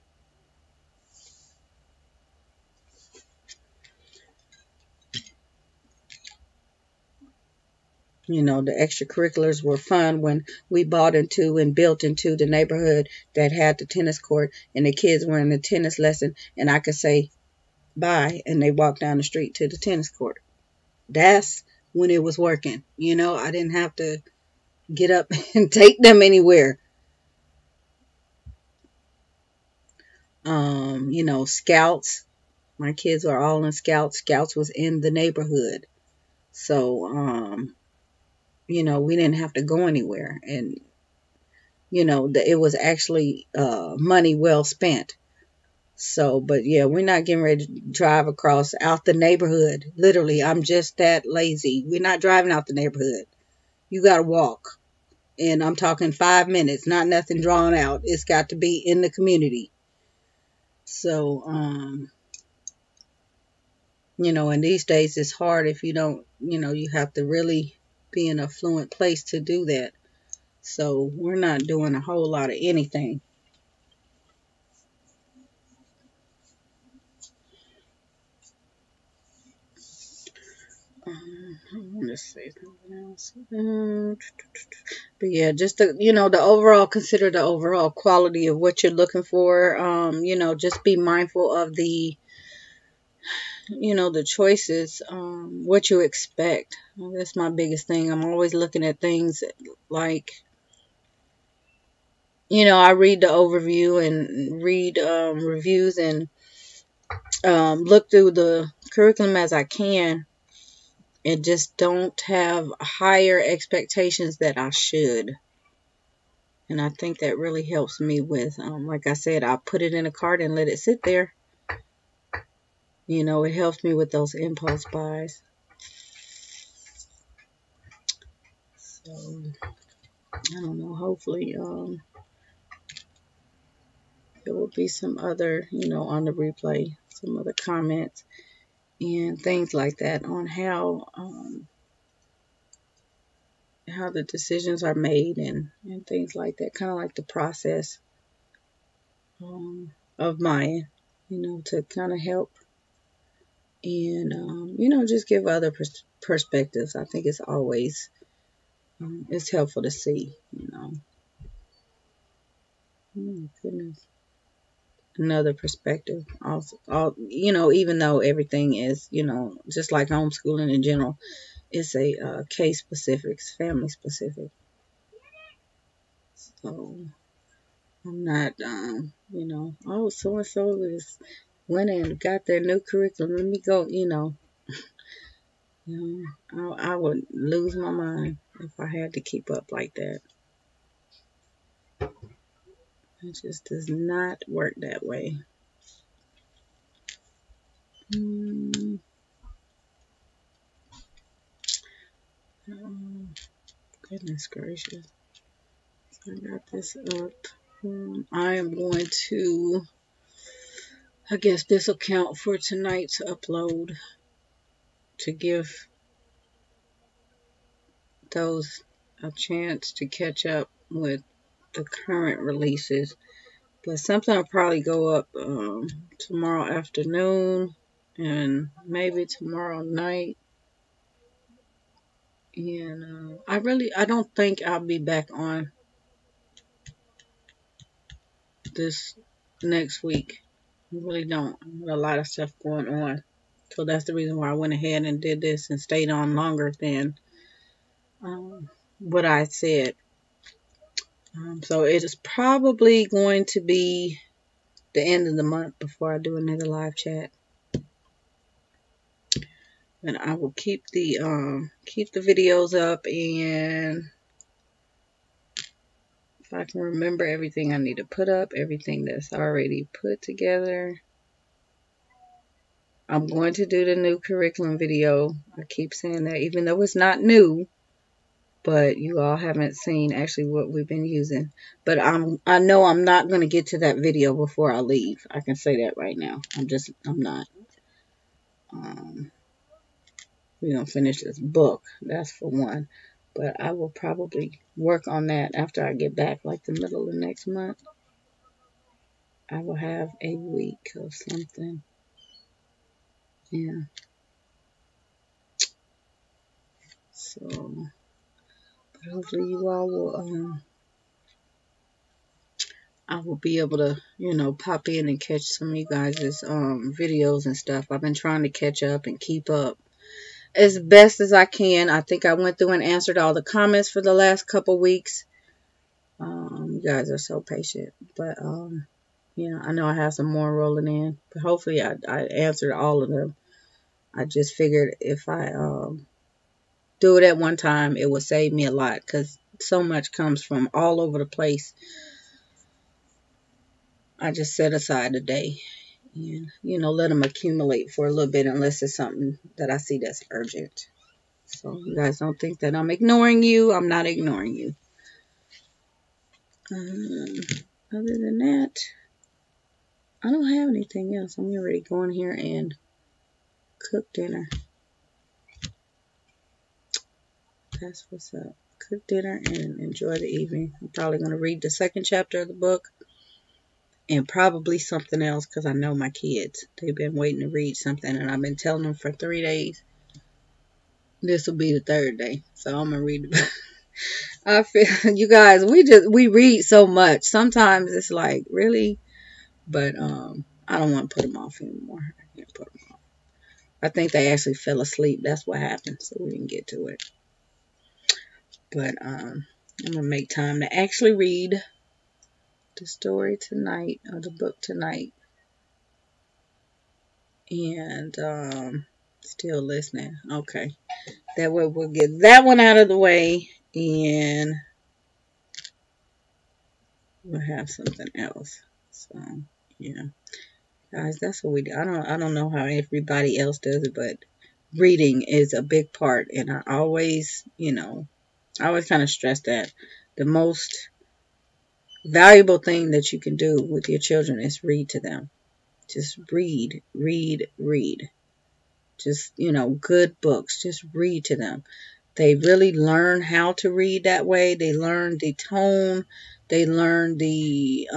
Speaker 1: The extracurriculars were fun when we bought into and built into the neighborhood that had the tennis court, and the kids were in the tennis lesson, and I could say bye, and they walked down the street to the tennis court. That's when it was working. I didn't have to get up and take them anywhere. Scouts. My kids are all in Scouts. Scouts was in the neighborhood. So, we didn't have to go anywhere. And, it was actually money well spent. So, but yeah, we're not getting ready to drive across out the neighborhood. Literally, I'm just that lazy. We're not driving out the neighborhood. You got to walk. And I'm talking 5 minutes, not nothing drawn out. It's got to be in the community. So, and these days it's hard if you don't, you have to really be in a fluent place to do that. So we're not doing a whole lot of anything. I want to say something else. But yeah, just the overall, consider the overall quality of what you're looking for. Just be mindful of the choices, what you expect. That's my biggest thing. I'm always looking at things like, I read the overview and read reviews and look through the curriculum as I can, and just don't have higher expectations that I should. And I think that really helps me with, like I said, I put it in a cart and let it sit there. It helps me with those impulse buys. So, I don't know, hopefully there will be some other, on the replay, some other comments and things like that on how how the decisions are made and things like that. Kind of like the process of mine, to kind of help and, just give other perspectives. I think it's always, it's helpful to see, Oh, goodness. Another perspective. Also, even though everything is, just like homeschooling in general, it's a case specific, it's family specific. So I'm not, oh, so and so is went and got their new curriculum. Let me go, I would lose my mind if I had to keep up like that. It just does not work that way. Goodness gracious. So I got this up. I am going to, I guess this will count for tonight's upload to give those a chance to catch up with the current releases. But something will probably go up tomorrow afternoon and maybe tomorrow night. And I don't think I'll be back on this next week. I really don't. A lot of stuff going on. So that's the reason why I went ahead and did this and stayed on longer than what I said. So it is probably going to be the end of the month before I do another live chat. And I will keep the videos up, and if I can remember everything I need to put up, everything that's already put together. I'm going to do the new curriculum video. I keep saying that, even though it's not new, but you all haven't seen actually what we've been using. But I know I'm not going to get to that video before I leave. I can say that right now. I'm not. We're going to finish this book. That's for one. But I will probably work on that after I get back, like the middle of next month. I will have a week of something. Yeah. So, but hopefully you all will, I will be able to, pop in and catch some of you guys' videos and stuff. I've been trying to catch up and keep up as best as I can. I think I went through and answered all the comments for the last couple weeks. You guys are so patient. But, I know I have some more rolling in. But hopefully I answered all of them. I just figured if I do it at one time, it would save me a lot. Because so much comes from all over the place. I just set aside a day and, let them accumulate for a little bit unless it's something that I see that's urgent. So you guys don't think that I'm ignoring you. I'm not ignoring you. Other than that, I don't have anything else. I'm ready to go in here and cook dinner. That's what's up. Cook dinner and enjoy the evening. I'm probably going to read the second chapter of the book. And probably something else, because I know my kids. They've been waiting to read something, and I've been telling them for 3 days. This will be the 3rd day, so I'm gonna read the book. I feel, you guys, we read so much. Sometimes it's like, really? But I don't want to put them off anymore. I can't put them off. I think they actually fell asleep. That's what happened, so we didn't get to it. But I'm gonna make time to actually read the story tonight, or the book tonight, and still listening. Okay, that way we'll get that one out of the way, and we'll have something else. So yeah, guys, that's what we do. I don't know how everybody else does it, but reading is a big part, and I always kind of stress that the most valuable thing that you can do with your children is read to them. Just read. Just, good books. Just read to them. They really learn how to read that way. They learn the tone. They learn the,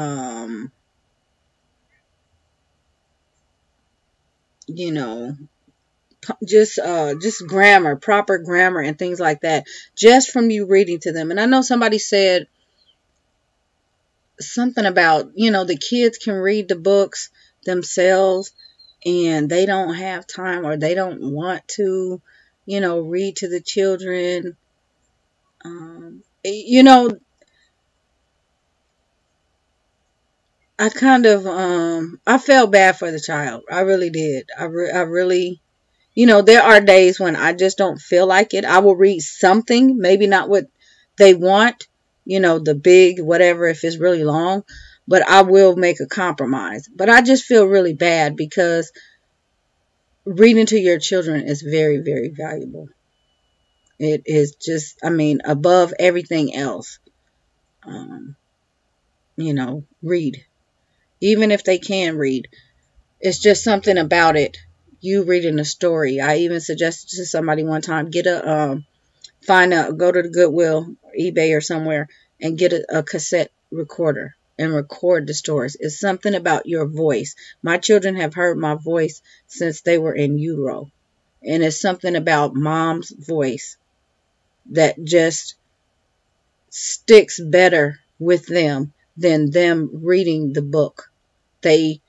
Speaker 1: you know, just grammar, proper grammar and things like that, just from you reading to them. And I know somebody said something about, the kids can read the books themselves and they don't have time or they don't want to, read to the children. I kind of, I felt bad for the child. I really did. I really, there are days when I just don't feel like it. I will read something, maybe not what they want, the big whatever if it's really long, but I will make a compromise. But I just feel really bad because reading to your children is very, very valuable. It is just, above everything else. Read. Even if they can read. It's just something about it. You reading a story. I even suggested to somebody one time, go to the Goodwill, eBay or somewhere, and get a cassette recorder and record the stories. It's something about your voice. My children have heard my voice since they were in utero. And it's something about mom's voice that just sticks better with them than them reading the book. They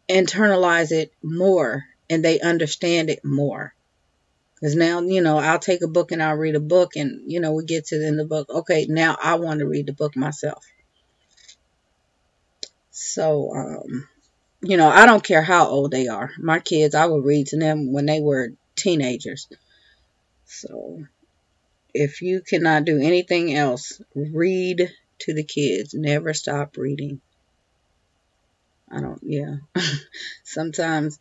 Speaker 1: internalize it more and they understand it more. Because now, I'll take a book and I'll read a book and, we get to the end of the book. Okay, now I want to read the book myself. So, I don't care how old they are. My kids, I would read to them when they were teenagers. So, if you cannot do anything else, read to the kids. Never stop reading. Sometimes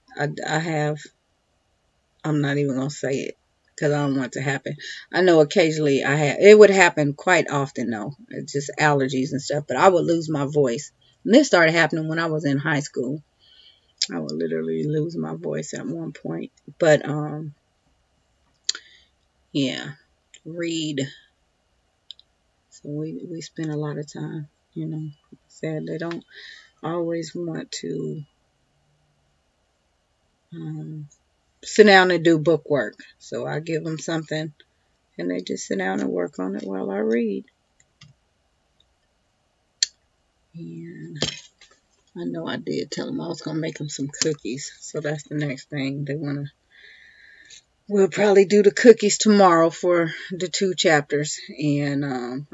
Speaker 1: I'm not even going to say it because I don't want it to happen. I know occasionally it would happen quite often though. It's just allergies and stuff, but I would lose my voice. And this started happening when I was in high school. I would literally lose my voice at one point. But, read. So we spend a lot of time, said they don't always want to sit down and do book work. So I give them something and they just sit down and work on it while I read. And I know I did tell them I was going to make them some cookies. So that's the next thing. We'll probably do the cookies tomorrow for the 2 chapters. And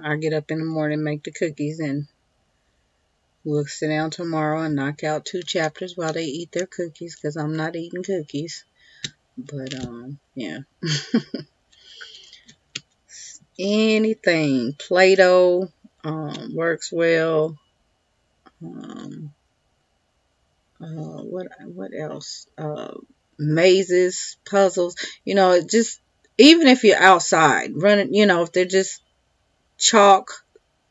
Speaker 1: I'll get up in the morning, make the cookies, and we'll sit down tomorrow and knock out 2 chapters while they eat their cookies, because I'm not eating cookies. But, yeah. Anything. Play-Doh works well. What else? Mazes, puzzles. Just, even if you're outside, running, if they're just chalk,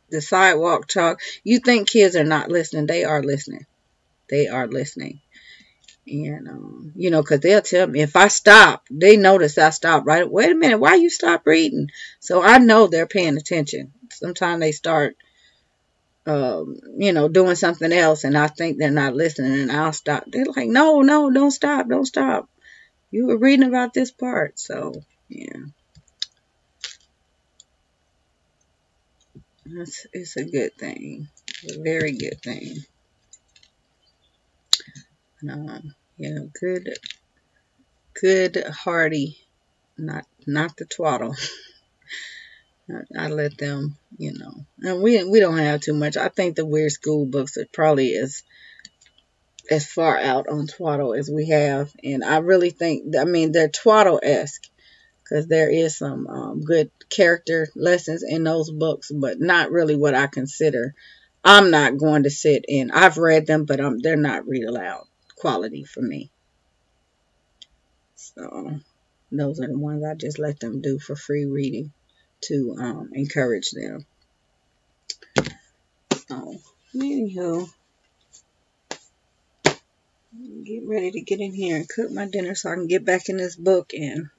Speaker 1: the sidewalk chalk, you think kids are not listening. They are listening. They are listening. And, because they'll tell me if I stop, they notice I stop, right? Wait a minute, why you stop reading? So I know they're paying attention. Sometimes they start, doing something else and I think they're not listening and I'll stop. They're like, no, don't stop. You were reading about this part. So, yeah. It's a good thing. It's a very good thing. Good, hearty, not the twaddle. I let them, and we don't have too much. I think the Weird School books are probably as far out on twaddle as we have, and I really think, they're twaddle-esque, because there is some good character lessons in those books, but not really what I consider. I'm not going to sit in. I've read them, but they're not read aloud quality for me. So those are the ones I just let them do for free reading to encourage them. So, anywho, get ready to get in here and cook my dinner so I can get back in this book and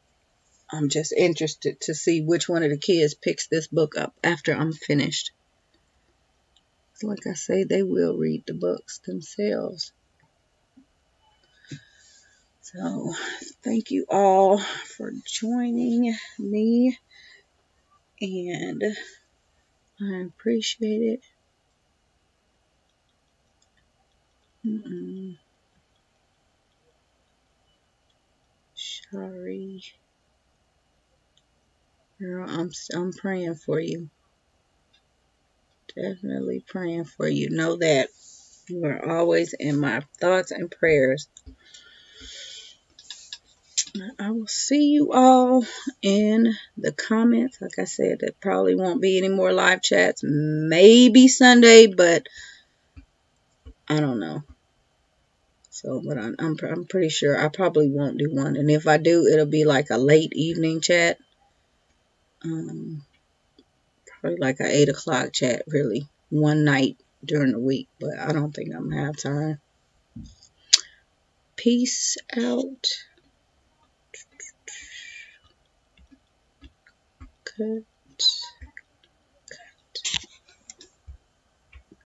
Speaker 1: I'm just interested to see which one of the kids picks this book up after I'm finished. Like I say, they will read the books themselves. So, thank you all for joining me, and I appreciate it. Sorry. Girl, I'm praying for you. Definitely praying for you. Know that you are always in my thoughts and prayers. I will see you all in the comments. Like I said, there probably won't be any more live chats. Maybe Sunday, but I don't know. So, but I'm pretty sure I probably won't do one. And if I do, it'll be like a late evening chat. Probably like a 8 o'clock chat, really. One night during the week. But I don't think I'm going to have time. Peace out. Okay.